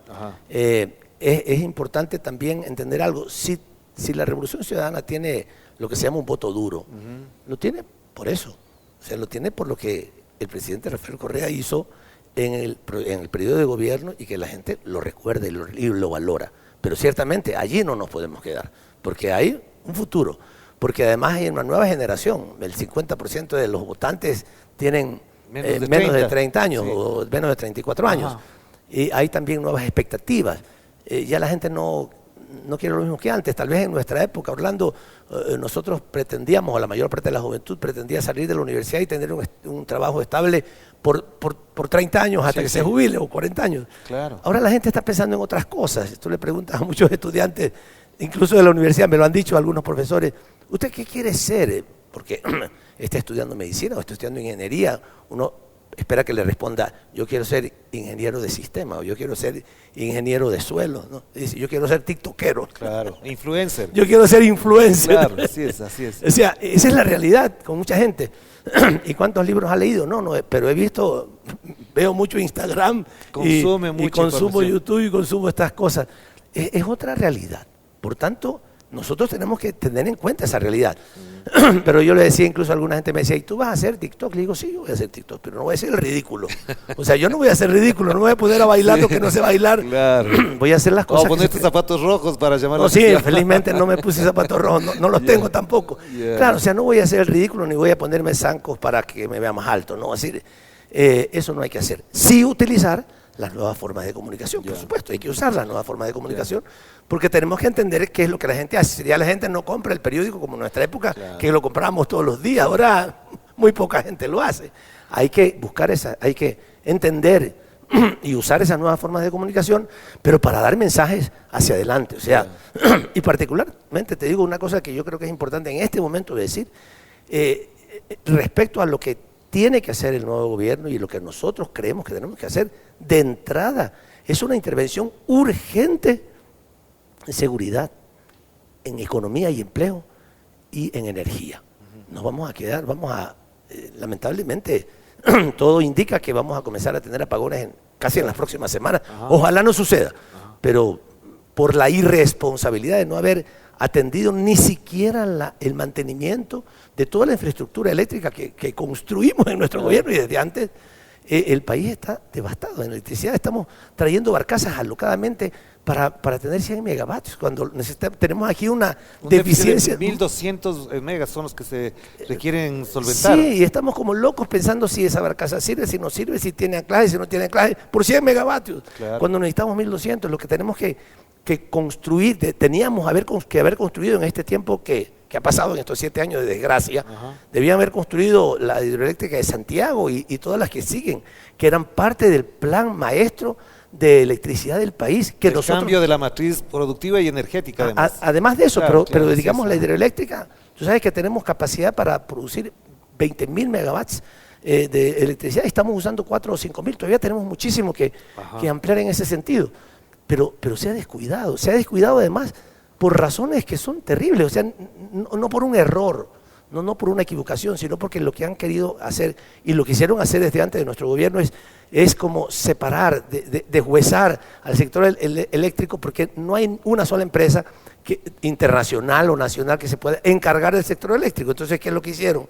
Es importante también entender algo: si la Revolución Ciudadana tiene lo que se llama un voto duro, lo tiene por eso, o sea, lo tiene por lo que el presidente Rafael Correa hizo en el periodo de gobierno, y que la gente lo recuerda y lo valora. Pero ciertamente allí no nos podemos quedar, porque hay un futuro, porque además hay una nueva generación. El 50% de los votantes tienen menos de 30 años, sí, o menos de 34 años. Y hay también nuevas expectativas. Ya la gente no no quiere lo mismo que antes. Tal vez en nuestra época, Orlando, nosotros pretendíamos, o la mayor parte de la juventud pretendía salir de la universidad y tener un trabajo estable por 30 años hasta que se jubile, o 40 años. Claro. Ahora la gente está pensando en otras cosas. Tú le preguntas a muchos estudiantes, incluso de la universidad, me lo han dicho algunos profesores, ¿usted qué quiere ser? Porque está estudiando medicina o está estudiando ingeniería. Uno espera que le responda, yo quiero ser ingeniero de sistema, o yo quiero ser ingeniero de suelo, ¿no? Dice, yo quiero ser tiktokero. Claro, influencer. Yo quiero ser influencer. Claro, así es, así es. O sea, esa es la realidad con mucha gente. ¿Y cuántos libros ha leído? No, pero veo mucho Instagram y consumo YouTube y consumo estas cosas. Es otra realidad. Por tanto, nosotros tenemos que tener en cuenta esa realidad. Pero yo le decía, incluso alguna gente me decía, ¿y tú vas a hacer TikTok? Le digo, sí, yo voy a hacer TikTok, pero no voy a hacer el ridículo. O sea, yo no voy a hacer ridículo, no voy a poder a bailar lo que no sé bailar. Claro. Voy a hacer las cosas. O ponerte zapatos rojos para llamar la sí, atención. felizmente no me puse zapatos rojos, no los tengo tampoco. Claro, o sea, no voy a hacer el ridículo ni voy a ponerme zancos para que me vea más alto, ¿no? Así, eso no hay que hacer. Sí utilizar las nuevas formas de comunicación, por supuesto, hay que usar las nuevas formas de comunicación, porque tenemos que entender qué es lo que la gente hace. Si ya la gente no compra el periódico como en nuestra época, que lo comprábamos todos los días, ahora muy poca gente lo hace. Hay que buscar hay que entender y usar esas nuevas formas de comunicación, pero para dar mensajes hacia adelante. O sea, y particularmente te digo una cosa que yo creo que es importante en este momento de decir, respecto a lo que tiene que hacer el nuevo gobierno y lo que nosotros creemos que tenemos que hacer de entrada, es una intervención urgente en seguridad, en economía y empleo y en energía. Nos vamos a quedar, lamentablemente, todo indica que vamos a comenzar a tener apagones casi en las próximas semanas. Ojalá no suceda, pero por la irresponsabilidad de no haber atendido ni siquiera el mantenimiento de toda la infraestructura eléctrica que construimos en nuestro gobierno y desde antes, el país está devastado. En electricidad estamos trayendo barcazas alocadamente para tener 100 megavatios, cuando tenemos aquí una deficiencia. 1.200 megas son los que se requieren solventar. Sí, y estamos como locos pensando si esa barcaza sirve, si no sirve, si tiene anclaje, si no tiene anclaje, por 100 megavatios. Claro. Cuando necesitamos 1.200, lo que tenemos que construir, teníamos que haber construido en este tiempo que ha pasado en estos 7 años de desgracia, debían haber construido la hidroeléctrica de Santiago y todas las que siguen, que eran parte del plan maestro de electricidad del país. Que el cambio de la matriz productiva y energética, además. Además de eso, claro, pero digamos la hidroeléctrica, tú sabes que tenemos capacidad para producir 20.000 megawatts de electricidad, estamos usando 4 o 5.000, todavía tenemos muchísimo que ampliar en ese sentido. Pero se ha descuidado además por razones que son terribles, o sea, no por un error, no por una equivocación, sino porque lo que han querido hacer y lo que quisieron hacer desde antes de nuestro gobierno es como separar, deshuesar al sector eléctrico, porque no hay una sola empresa internacional o nacional que se pueda encargar del sector eléctrico. Entonces, ¿qué es lo que hicieron?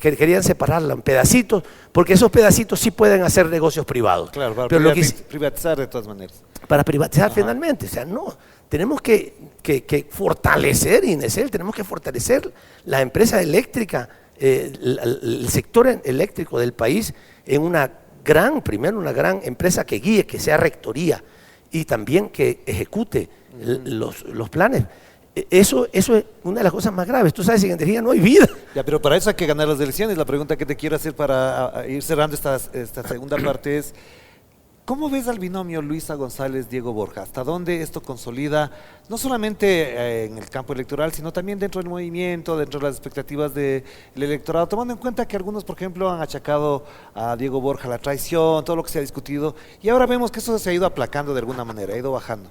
Querían separarla en pedacitos, porque esos pedacitos sí pueden hacer negocios privados. Claro, para pero privatizar de todas maneras. Para privatizar finalmente, o sea, no, tenemos que fortalecer, Inesel, tenemos que fortalecer la empresa eléctrica, el sector eléctrico del país en una gran empresa que guíe, que sea rectoría y también que ejecute los planes. Eso es una de las cosas más graves. Tú sabes, sin energía no hay vida. Ya, pero para eso hay que ganar las elecciones. La pregunta que te quiero hacer para ir cerrando esta segunda parte es, ¿cómo ves al binomio Luisa González-Diego Borja? ¿Hasta dónde esto consolida, no solamente en el campo electoral, sino también dentro del movimiento, dentro de las expectativas del electorado, tomando en cuenta que algunos, por ejemplo, han achacado a Diego Borja la traición, todo lo que se ha discutido, y ahora vemos que eso se ha ido aplacando de alguna manera, ha ido bajando?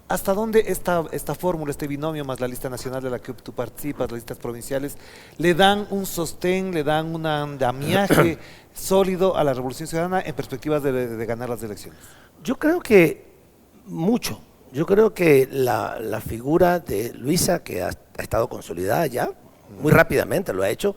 ¿Hasta dónde esta fórmula, este binomio, más la lista nacional de la que tú participas, las listas provinciales, le dan un sostén, le dan un andamiaje sólido a la Revolución Ciudadana en perspectivas de ganar las elecciones? Yo creo que mucho. Yo creo que la figura de Luisa, que ha estado consolidada ya, muy rápidamente lo ha hecho,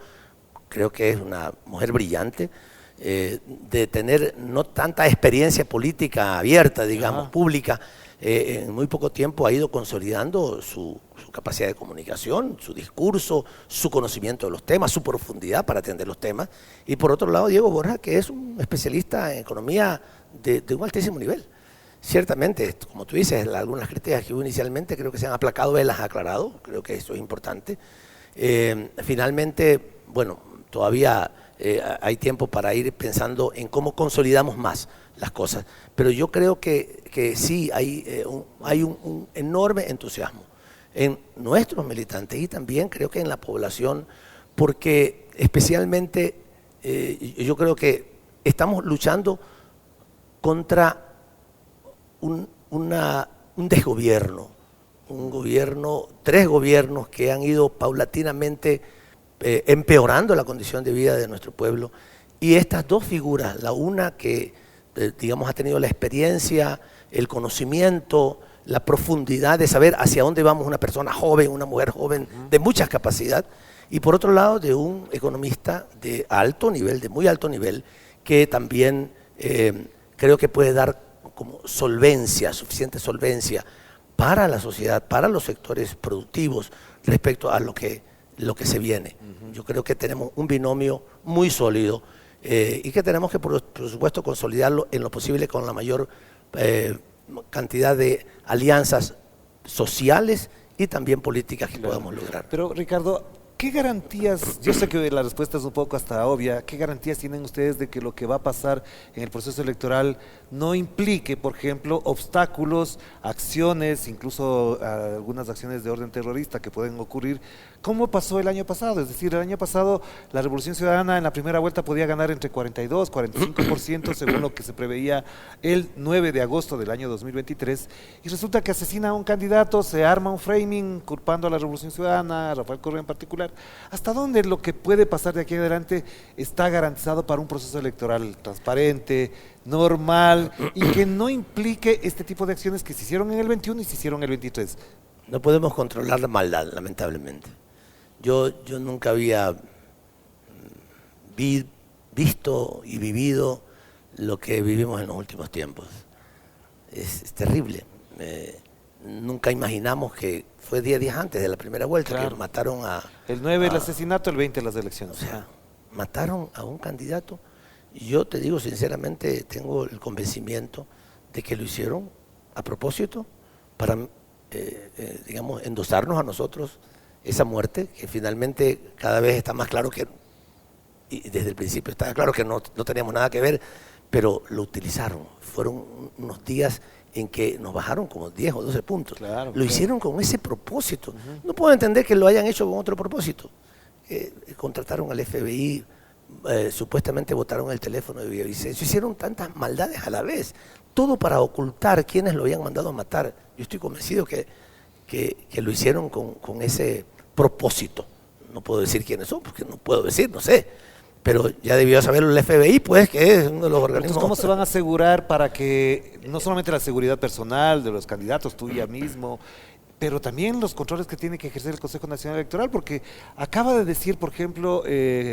creo que es una mujer brillante, de tener no tanta experiencia política abierta, digamos, pública. En muy poco tiempo ha ido consolidando su capacidad de comunicación, su discurso, su conocimiento de los temas, su profundidad para atender los temas. Y por otro lado, Diego Borja, que es un especialista en economía de un altísimo nivel. O ciertamente, como tú dices, algunas críticas que hubo inicialmente creo que se han aplacado, él las ha aclarado, creo que eso es importante. Finalmente, bueno, todavía hay tiempo para ir pensando en cómo consolidamos más las cosas, pero yo creo que sí hay un enorme entusiasmo en nuestros militantes y también creo que en la población, porque especialmente yo creo que estamos luchando contra un desgobierno, tres gobiernos que han ido paulatinamente empeorando la condición de vida de nuestro pueblo, y estas dos figuras, la una que digamos ha tenido la experiencia, el conocimiento, la profundidad de saber hacia dónde vamos, una persona joven, una mujer joven de mucha capacidad, y por otro lado de un economista de alto nivel, de muy alto nivel, que también creo que puede dar como solvencia, suficiente solvencia para la sociedad, para los sectores productivos respecto a lo que se viene. Yo creo que tenemos un binomio muy sólido y que tenemos que, por supuesto, consolidarlo en lo posible con la mayor cantidad de alianzas sociales y también políticas que podamos lograr. Pero, Ricardo, ¿qué garantías, yo sé que la respuesta es un poco hasta obvia, qué garantías tienen ustedes de que lo que va a pasar en el proceso electoral no implique, por ejemplo, obstáculos, acciones, incluso algunas acciones de orden terrorista que pueden ocurrir, como pasó el año pasado? Es decir, el año pasado la Revolución Ciudadana en la primera vuelta podía ganar entre 42, 45% según lo que se preveía el 9 de agosto del año 2023, y resulta que asesina a un candidato, se arma un framing culpando a la Revolución Ciudadana, a Rafael Correa en particular. ¿Hasta dónde lo que puede pasar de aquí en adelante está garantizado para un proceso electoral transparente, normal y que no implique este tipo de acciones que se hicieron en el 21 y se hicieron en el 23? No podemos controlar la maldad, lamentablemente. Yo nunca había visto y vivido lo que vivimos en los últimos tiempos. Es terrible. Nunca imaginamos que fue 10 días antes de la primera vuelta, claro, que mataron a... El 9 el asesinato, el 20 las elecciones. O sea, mataron a un candidato. Y yo te digo sinceramente, tengo el convencimiento de que lo hicieron a propósito para, digamos, endosarnos a nosotros esa muerte, que finalmente cada vez está más claro que, y desde el principio estaba claro que no teníamos nada que ver, pero lo utilizaron. Fueron unos días en que nos bajaron como 10 o 12 puntos. Claro, lo hicieron con ese propósito. No puedo entender que lo hayan hecho con otro propósito. Contrataron al FBI, supuestamente botaron el teléfono de Villavicencio, hicieron tantas maldades a la vez, todo para ocultar quienes lo habían mandado a matar. Yo estoy convencido que lo hicieron con ese propósito. No puedo decir quiénes son, porque no puedo decir, no sé. Pero ya debió saberlo el FBI, pues, que es uno de los organismos. Entonces, ¿cómo se van a asegurar para que no solamente la seguridad personal de los candidatos, tuya mismo, pero también los controles que tiene que ejercer el Consejo Nacional Electoral? Porque acaba de decir, por ejemplo,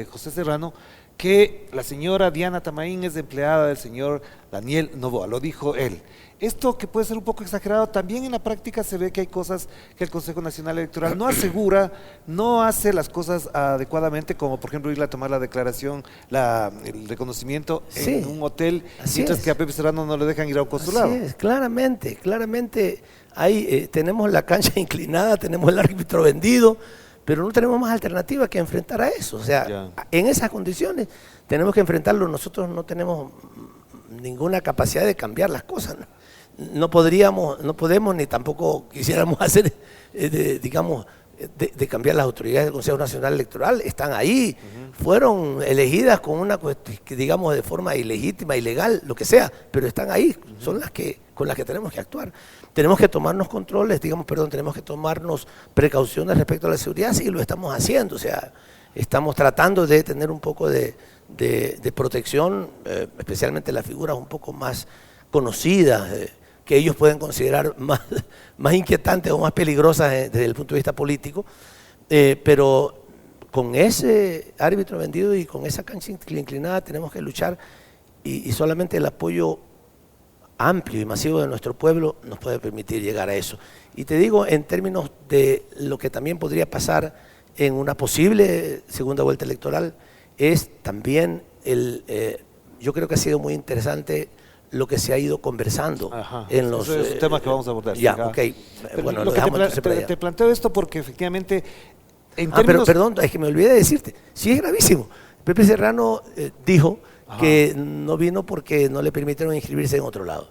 José Serrano, que la señora Diana Tamaín es empleada del señor Daniel Noboa, lo dijo él. Esto, que puede ser un poco exagerado, también en la práctica se ve que hay cosas que el Consejo Nacional Electoral no asegura, no hace las cosas adecuadamente, como por ejemplo ir a tomar la declaración, el reconocimiento en un hotel, mientras que a Pepe Serrano no le dejan ir a un consulado. Así es, claramente ahí tenemos la cancha inclinada, tenemos el árbitro vendido, pero no tenemos más alternativa que enfrentar a eso. O sea, en esas condiciones tenemos que enfrentarlo. Nosotros no tenemos ninguna capacidad de cambiar las cosas. No podemos ni tampoco quisiéramos hacer, digamos, de cambiar las autoridades del Consejo Nacional Electoral. Están ahí, fueron elegidas con una cuestión, digamos, de forma ilegítima, ilegal, lo que sea, pero están ahí, son con las que tenemos que actuar. Tenemos que tomarnos controles, tenemos que tomarnos precauciones respecto a la seguridad, sí, lo estamos haciendo. O sea, estamos tratando de tener un poco de protección, especialmente las figuras un poco más conocidas, que ellos pueden considerar más inquietantes o más peligrosas desde el punto de vista político, pero con ese árbitro vendido y con esa cancha inclinada tenemos que luchar, y solamente el apoyo amplio y masivo de nuestro pueblo nos puede permitir llegar a eso. Y te digo, en términos de lo que también podría pasar en una posible segunda vuelta electoral, es también yo creo que ha sido muy interesante lo que se ha ido conversando en los... Ese es un tema que vamos a abordar. Ya, sí, ok. Bueno, lo lo que dejamos entonces para allá. te planteo esto porque efectivamente, en pero términos... perdón, es que me olvidé de decirte, sí es gravísimo. Pepe Serrano dijo que no vino porque no le permitieron inscribirse en otro lado.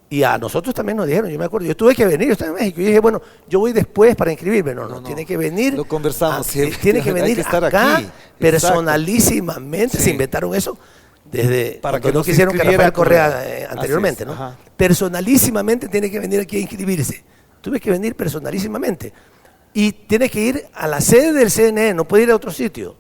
Y a nosotros también nos dijeron, yo me acuerdo, yo tuve que venir, yo estaba en México, y dije, bueno, yo voy después para inscribirme. No, tiene que venir. Lo conversamos siempre. Tiene que venir hay que estar acá, aquí. personalísimamente. Sí. Se inventaron eso desde para que no no quisieron que Rafael Correa anteriormente, es, ¿no? Personalísimamente tiene que venir aquí a inscribirse. Tuve que venir personalísimamente. Y tiene que ir a la sede del CNE, no puede ir a otro sitio.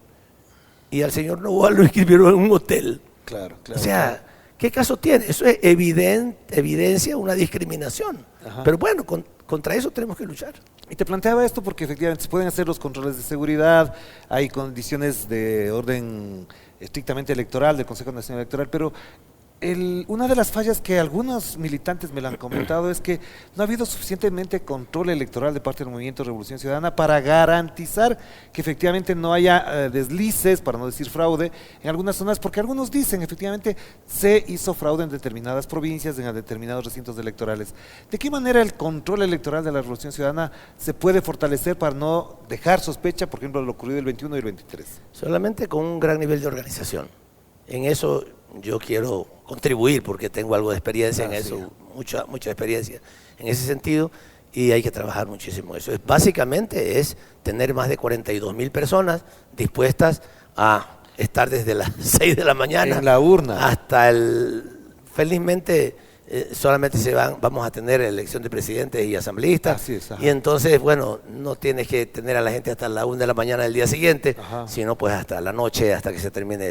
Y al señor Novoa lo inscribieron en un hotel. Claro. O sea, ¿qué caso tiene? Eso es evidencia una discriminación. Pero bueno, contra eso tenemos que luchar. Y te planteaba esto porque efectivamente se pueden hacer los controles de seguridad, hay condiciones de orden estrictamente electoral, del Consejo Nacional Electoral, pero una de las fallas que algunos militantes me lo han comentado es que no ha habido suficientemente control electoral de parte del Movimiento Revolución Ciudadana para garantizar que efectivamente no haya deslices, para no decir fraude, en algunas zonas, porque algunos dicen efectivamente se hizo fraude en determinadas provincias, en determinados recintos electorales. ¿De qué manera el control electoral de la Revolución Ciudadana se puede fortalecer para no dejar sospecha, por ejemplo, de lo ocurrido el 21 y el 23? Solamente con un gran nivel de organización. En eso yo quiero contribuir porque tengo algo de experiencia en eso, mucha experiencia en ese sentido, y hay que trabajar muchísimo eso. Básicamente es tener más de 42,000 personas dispuestas a estar desde las 6 de la mañana en la urna hasta felizmente solamente vamos a tener elección de presidentes y asambleístas. Así es, y entonces, bueno, no tienes que tener a la gente hasta la 1 de la mañana del día siguiente, sino pues hasta la noche, hasta que se termine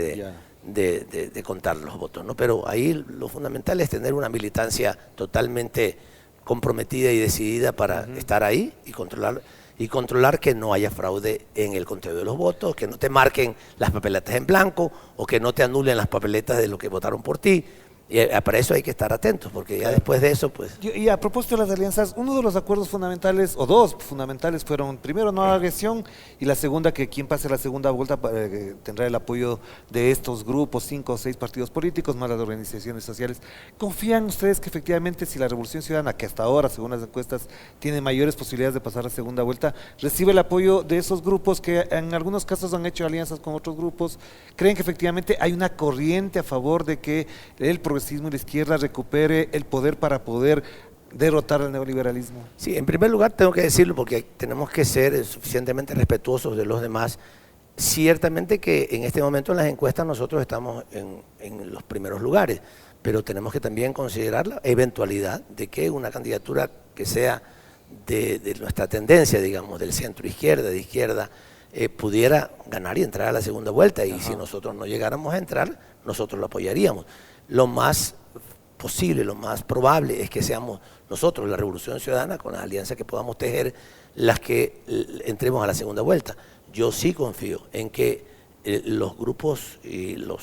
de contar los votos, ¿no? Pero ahí lo fundamental es tener una militancia totalmente comprometida y decidida para estar ahí y controlar que no haya fraude en el conteo de los votos, que no te marquen las papeletas en blanco o que no te anulen las papeletas de lo que votaron por ti. Y para eso hay que estar atentos, porque ya después de eso, pues... Y a propósito de las alianzas, uno de los acuerdos fundamentales, o dos fundamentales, fueron, primero, no agresión, y la segunda, que quien pase la segunda vuelta tendrá el apoyo de estos grupos, 5 o 6 partidos políticos, más las organizaciones sociales. ¿Confían ustedes que efectivamente si la Revolución Ciudadana, que hasta ahora, según las encuestas, tiene mayores posibilidades de pasar a segunda vuelta, recibe el apoyo de esos grupos que en algunos casos han hecho alianzas con otros grupos? ¿Creen que efectivamente hay una corriente a favor de que el progresismo y la izquierda recupere el poder para poder derrotar al neoliberalismo? Sí, en primer lugar tengo que decirlo porque tenemos que ser suficientemente respetuosos de los demás. Ciertamente que en este momento en las encuestas nosotros estamos en los primeros lugares, pero tenemos que también considerar la eventualidad de que una candidatura que sea de nuestra tendencia, digamos, del centro izquierda, de izquierda, pudiera ganar y entrar a la segunda vuelta, y si nosotros no llegáramos a entrar, nosotros lo apoyaríamos. Lo más posible, lo más probable es que seamos nosotros, la Revolución Ciudadana, con las alianzas que podamos tejer, las que entremos a la segunda vuelta. Yo sí confío en que los grupos y las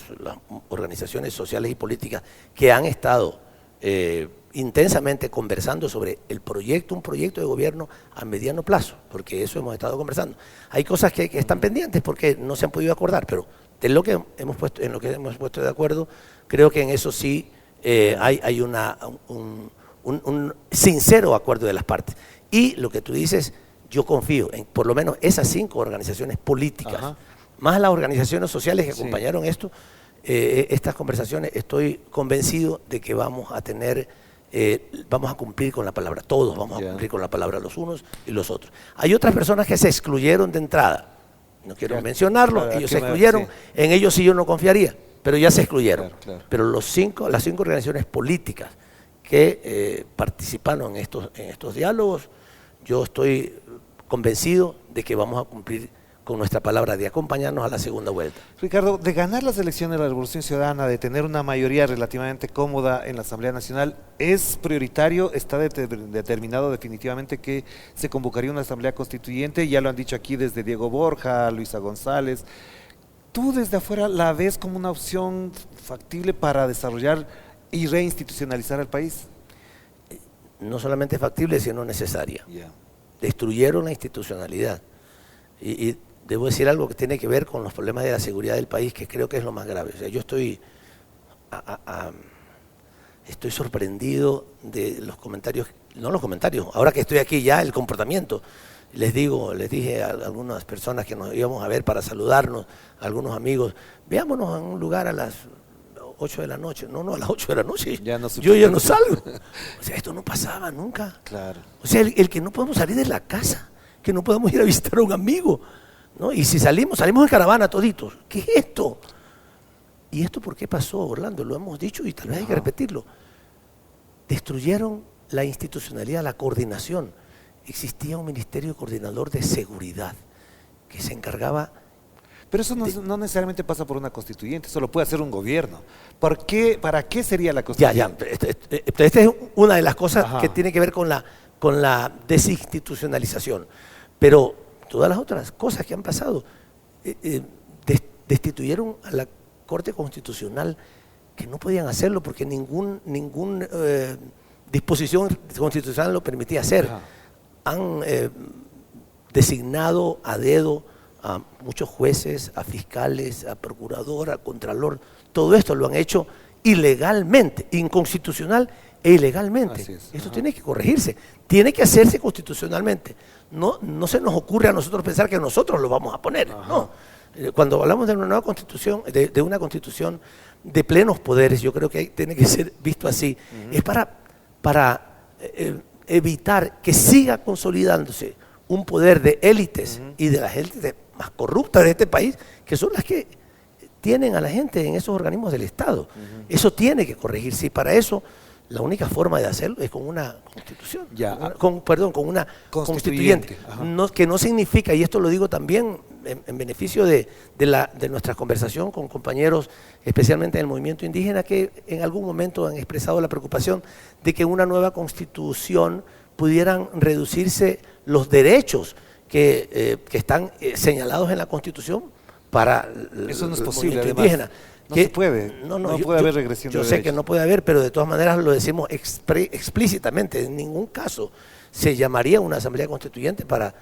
organizaciones sociales y políticas que han estado intensamente conversando sobre un proyecto de gobierno a mediano plazo, porque eso hemos estado conversando. Hay cosas que están pendientes porque no se han podido acordar, pero en lo que hemos puesto de acuerdo, creo que en eso sí hay un sincero acuerdo de las partes. Y lo que tú dices, yo confío en por lo menos esas 5 organizaciones políticas, más las organizaciones sociales que acompañaron estas conversaciones. Estoy convencido de que vamos a cumplir con la palabra, todos vamos a cumplir con la palabra, los unos y los otros. Hay otras personas que se excluyeron de entrada. No quiero mencionarlo, ellos se excluyeron, en ellos sí yo no confiaría, pero ya se excluyeron. Pero las 5 organizaciones políticas que participaron en estos diálogos, yo estoy convencido de que vamos a cumplir con nuestra palabra de acompañarnos a la segunda vuelta. Ricardo, de ganar las elecciones de la Revolución Ciudadana, de tener una mayoría relativamente cómoda en la Asamblea Nacional, ¿es prioritario, está determinado definitivamente que se convocaría una Asamblea Constituyente? Ya lo han dicho aquí desde Diego Borja, Luisa González. ¿Tú desde afuera la ves como una opción factible para desarrollar y reinstitucionalizar al país? No solamente factible, sino necesaria. Destruyeron la institucionalidad. Y debo decir algo que tiene que ver con los problemas de la seguridad del país, que creo que es lo más grave. O sea, yo estoy estoy sorprendido de los comentarios, no los comentarios, ahora que estoy aquí ya, el comportamiento. Les dije a algunas personas que nos íbamos a ver para saludarnos, a algunos amigos, veámonos en un lugar a las 8 de la noche. No, a las 8 de la noche. Yo ya no salgo. O sea, esto no pasaba nunca. Claro. O sea, el que no podemos salir de la casa, que no podemos ir a visitar a un amigo, ¿no? Y si salimos en caravana toditos. ¿Qué es esto? ¿Y esto por qué pasó, Orlando? Lo hemos dicho y tal vez hay que repetirlo. Destruyeron la institucionalidad, la coordinación. Existía un ministerio coordinador de seguridad que se encargaba. Pero eso no necesariamente pasa por una constituyente, eso lo puede hacer un gobierno. ¿Para qué sería la constituyente? Esta es una de las cosas que tiene que ver con la desinstitucionalización. Pero todas las otras cosas que han pasado, destituyeron a la Corte Constitucional, que no podían hacerlo porque ningún disposición constitucional lo permitía hacer. Han designado a dedo a muchos jueces, a fiscales, a procurador, a contralor. Todo esto lo han hecho ilegalmente, inconstitucional e ilegalmente. Esto tiene que corregirse, tiene que hacerse constitucionalmente. No se nos ocurre a nosotros pensar que nosotros lo vamos a poner. No. Cuando hablamos de una nueva constitución, de una constitución de plenos poderes, yo creo que tiene que ser visto así. Es para evitar que siga consolidándose un poder de élites y de las élites más corruptas de este país, que son las que tienen a la gente en esos organismos del Estado. Eso tiene que corregirse y para eso la única forma de hacerlo es con una constitución, con una constituyente. Que no significa, y esto lo digo también en beneficio de nuestra conversación con compañeros, especialmente en el movimiento indígena, que en algún momento han expresado la preocupación de que una nueva constitución pudieran reducirse los derechos que están señalados en la Constitución para eso no es posible, indígena. No se puede, no puede haber regresión de derechos. Yo sé que no puede haber, pero de todas maneras lo decimos explícitamente. En ningún caso se llamaría una asamblea constituyente para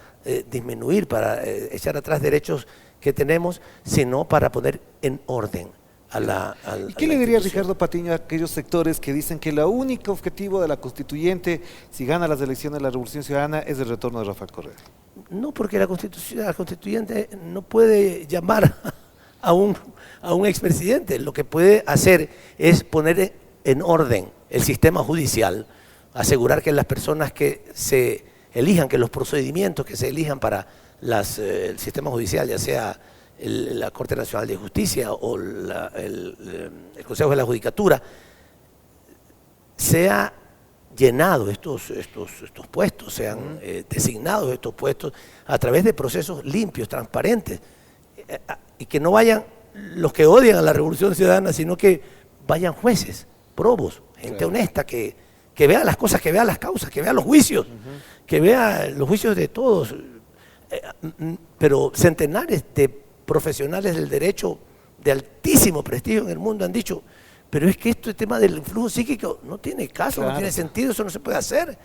disminuir, para echar atrás derechos que tenemos, sino para poner en orden ¿Y qué le diría Ricardo Patiño a aquellos sectores que dicen que el único objetivo de la constituyente, si gana las elecciones de la Revolución Ciudadana, es el retorno de Rafael Correa? No, porque la constituyente no puede llamar a un expresidente. Lo que puede hacer es poner en orden el sistema judicial, asegurar que las personas que se elijan, que los procedimientos que se elijan para el sistema judicial, ya sea la Corte Nacional de Justicia o el Consejo de la Judicatura, sea llenado estos puestos, sean designados estos puestos a través de procesos limpios, transparentes, y que no vayan los que odian a la Revolución Ciudadana, sino que vayan jueces, probos, gente honesta, que vea las cosas, que vea las causas, que vea los juicios, que vea los juicios de todos, pero centenares de profesionales del derecho de altísimo prestigio en el mundo han dicho, pero es que este tema del influjo psíquico no tiene caso, no tiene sentido, eso no se puede hacer.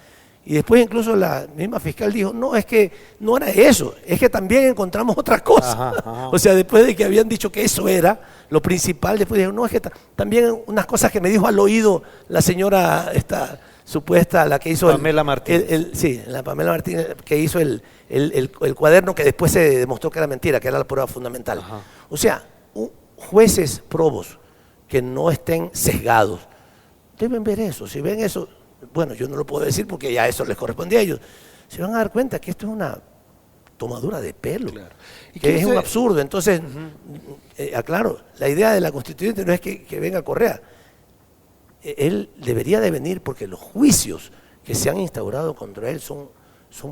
Y después incluso la misma fiscal dijo, no, es que no era eso, es que también encontramos otra cosa. O sea, después de que habían dicho que eso era lo principal, después dijeron, no, es que también unas cosas que me dijo al oído la señora esta supuesta, la que hizo Pamela Martínez. La Pamela Martínez, que hizo el cuaderno que después se demostró que era mentira, que era la prueba fundamental. O sea, jueces probos que no estén sesgados deben ver eso. Si ven eso, bueno, yo no lo puedo decir porque ya eso les corresponde a ellos, se van a dar cuenta que esto es una tomadura de pelo, y que es un absurdo. Entonces, aclaro, la idea de la constituyente no es que venga Correa. Él debería de venir porque los juicios que se han instaurado contra él son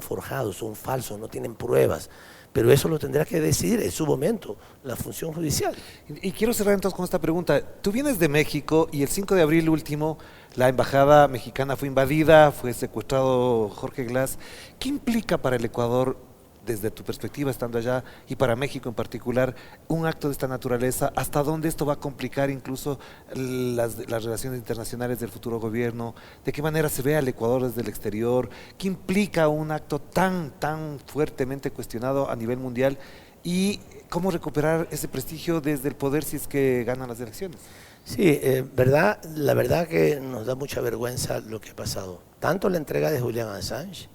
forjados, son falsos, no tienen pruebas. Pero eso lo tendrá que decidir en su momento la función judicial. Y quiero cerrar entonces con esta pregunta. Tú vienes de México y el 5 de abril último la embajada mexicana fue invadida, fue secuestrado Jorge Glass. ¿Qué implica para el Ecuador, desde tu perspectiva estando allá, y para México en particular, un acto de esta naturaleza? ¿Hasta dónde esto va a complicar incluso las relaciones internacionales del futuro gobierno? ¿De qué manera se ve al Ecuador desde el exterior? ¿Qué implica un acto tan fuertemente cuestionado a nivel mundial? ¿Y cómo recuperar ese prestigio desde el poder si es que ganan las elecciones? Sí, la verdad que nos da mucha vergüenza lo que ha pasado. Tanto la entrega de Julian Assange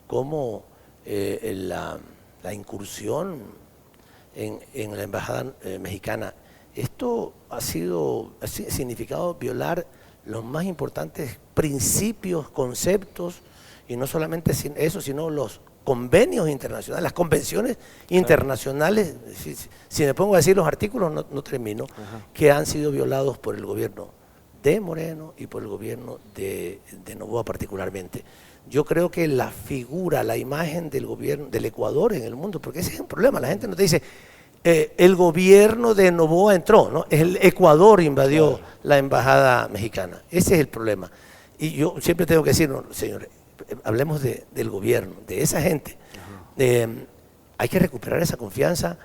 como la incursión en la embajada mexicana. Esto ha significado violar los más importantes principios, conceptos, y no solamente eso, sino los convenios internacionales, las convenciones internacionales, si me pongo a decir los artículos no termino, que han sido violados por el gobierno de Moreno y por el gobierno de Noboa particularmente. Yo creo que la figura, la imagen del gobierno del Ecuador en el mundo, porque ese es un problema, la gente nos dice, el gobierno de Noboa entró, ¿no? El Ecuador invadió la embajada mexicana, ese es el problema. Y yo siempre tengo que decir, no, señores, hablemos del gobierno, de esa gente. Hay que recuperar esa confianza.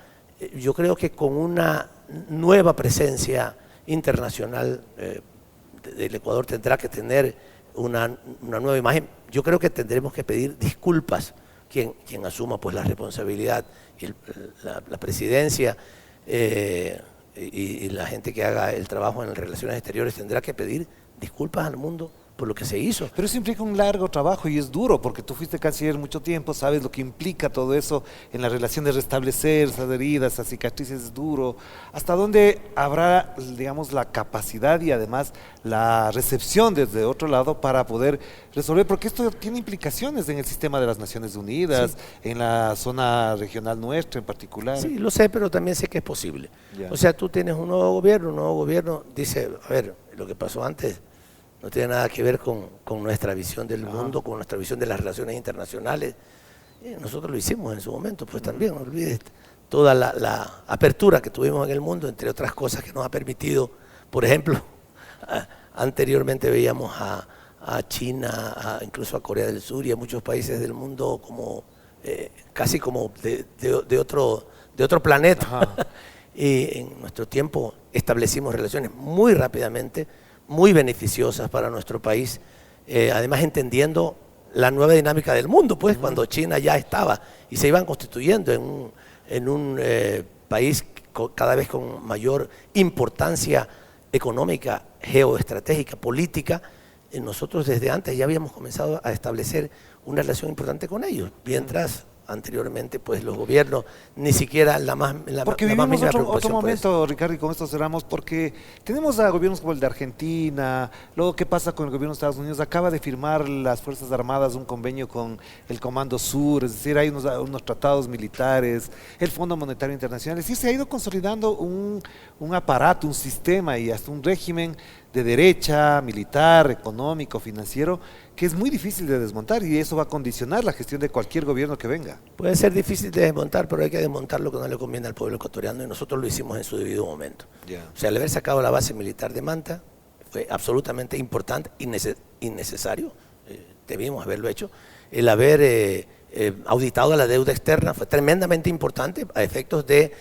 Yo creo que con una nueva presencia internacional del Ecuador tendrá que tener una nueva imagen. Yo creo que tendremos que pedir disculpas quien asuma pues la responsabilidad, la presidencia y la gente que haga el trabajo en relaciones exteriores tendrá que pedir disculpas al mundo por lo que se hizo. Pero eso implica un largo trabajo y es duro, porque tú fuiste canciller mucho tiempo, sabes lo que implica todo eso en la relación de restablecer esas heridas, esas cicatrices, es duro. ¿Hasta dónde habrá, digamos, la capacidad y además la recepción desde otro lado para poder resolver? Porque esto tiene implicaciones en el sistema de las Naciones Unidas, sí, en la zona regional nuestra en particular. Sí, lo sé, pero también sé que es posible. Ya. O sea, tú tienes un nuevo gobierno dice, a ver, lo que pasó antes no tiene nada que ver con nuestra visión del mundo, con nuestra visión de las relaciones internacionales. Nosotros lo hicimos en su momento, pues también, no olvides toda la apertura que tuvimos en el mundo, entre otras cosas que nos ha permitido, por ejemplo, anteriormente veíamos a China, incluso a Corea del Sur y a muchos países del mundo como casi como de otro planeta. Y en nuestro tiempo establecimos relaciones muy rápidamente, muy beneficiosas para nuestro país, además entendiendo la nueva dinámica del mundo, pues cuando China ya estaba y se iban constituyendo en un país cada vez con mayor importancia económica, geoestratégica, política, nosotros desde antes ya habíamos comenzado a establecer una relación importante con ellos, mientras anteriormente pues los gobiernos ni siquiera porque vivimos otro momento, Ricardo, y con esto cerramos, porque tenemos a gobiernos como el de Argentina, luego qué pasa con el gobierno de Estados Unidos, acaba de firmar las Fuerzas Armadas un convenio con el Comando Sur, es decir, hay unos tratados militares, el Fondo Monetario Internacional, es decir, se ha ido consolidando un aparato, un sistema y hasta un régimen de derecha, militar, económico, financiero, que es muy difícil de desmontar y eso va a condicionar la gestión de cualquier gobierno que venga. Puede ser difícil de desmontar, pero hay que desmontar lo que no le conviene al pueblo ecuatoriano y nosotros lo hicimos en su debido momento. O sea, el haber sacado la base militar de Manta fue absolutamente importante y necesario, debimos haberlo hecho. El haber auditado la deuda externa fue tremendamente importante a efectos de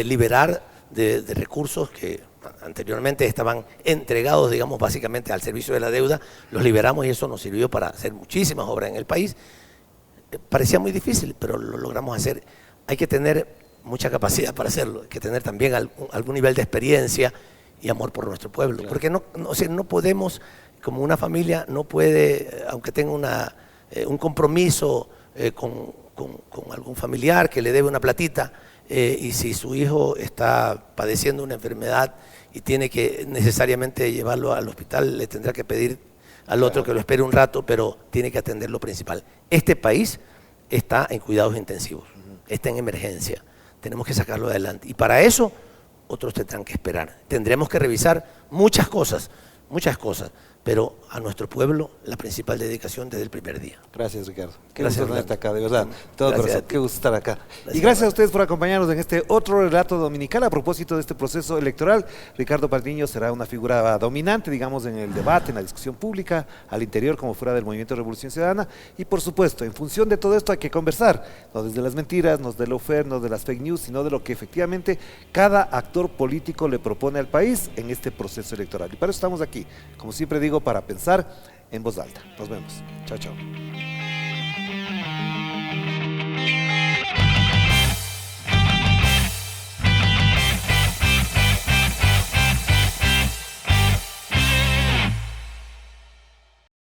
liberar de recursos que anteriormente estaban entregados, digamos, básicamente al servicio de la deuda, los liberamos y eso nos sirvió para hacer muchísimas obras en el país. Parecía muy difícil, pero lo logramos hacer. Hay que tener mucha capacidad para hacerlo, hay que tener también algún nivel de experiencia y amor por nuestro pueblo, claro. Porque no podemos, como una familia, no puede, aunque tenga un compromiso con algún familiar que le debe una platita, y si su hijo está padeciendo una enfermedad y tiene que necesariamente llevarlo al hospital, le tendrá que pedir al otro que lo espere un rato, pero tiene que atender lo principal. Este país está en cuidados intensivos, está en emergencia, tenemos que sacarlo adelante y para eso otros tendrán que esperar. Tendremos que revisar muchas cosas, pero a nuestro pueblo la principal dedicación desde el primer día. Gracias, Ricardo. Qué gusto gusto tenerte acá, de verdad. Todo corazón, qué gusto estar acá. Y gracias a ustedes por acompañarnos en este otro relato dominical a propósito de este proceso electoral. Ricardo Patiño será una figura dominante, digamos, en el debate, en la discusión pública, al interior como fuera del Movimiento de Revolución Ciudadana. Y por supuesto, en función de todo esto hay que conversar, no desde las mentiras, no de lo fair, no de las fake news, sino de lo que efectivamente cada actor político le propone al país en este proceso electoral. Y para eso estamos aquí, como siempre digo, para pensar en voz alta. Nos vemos. Chao, chao.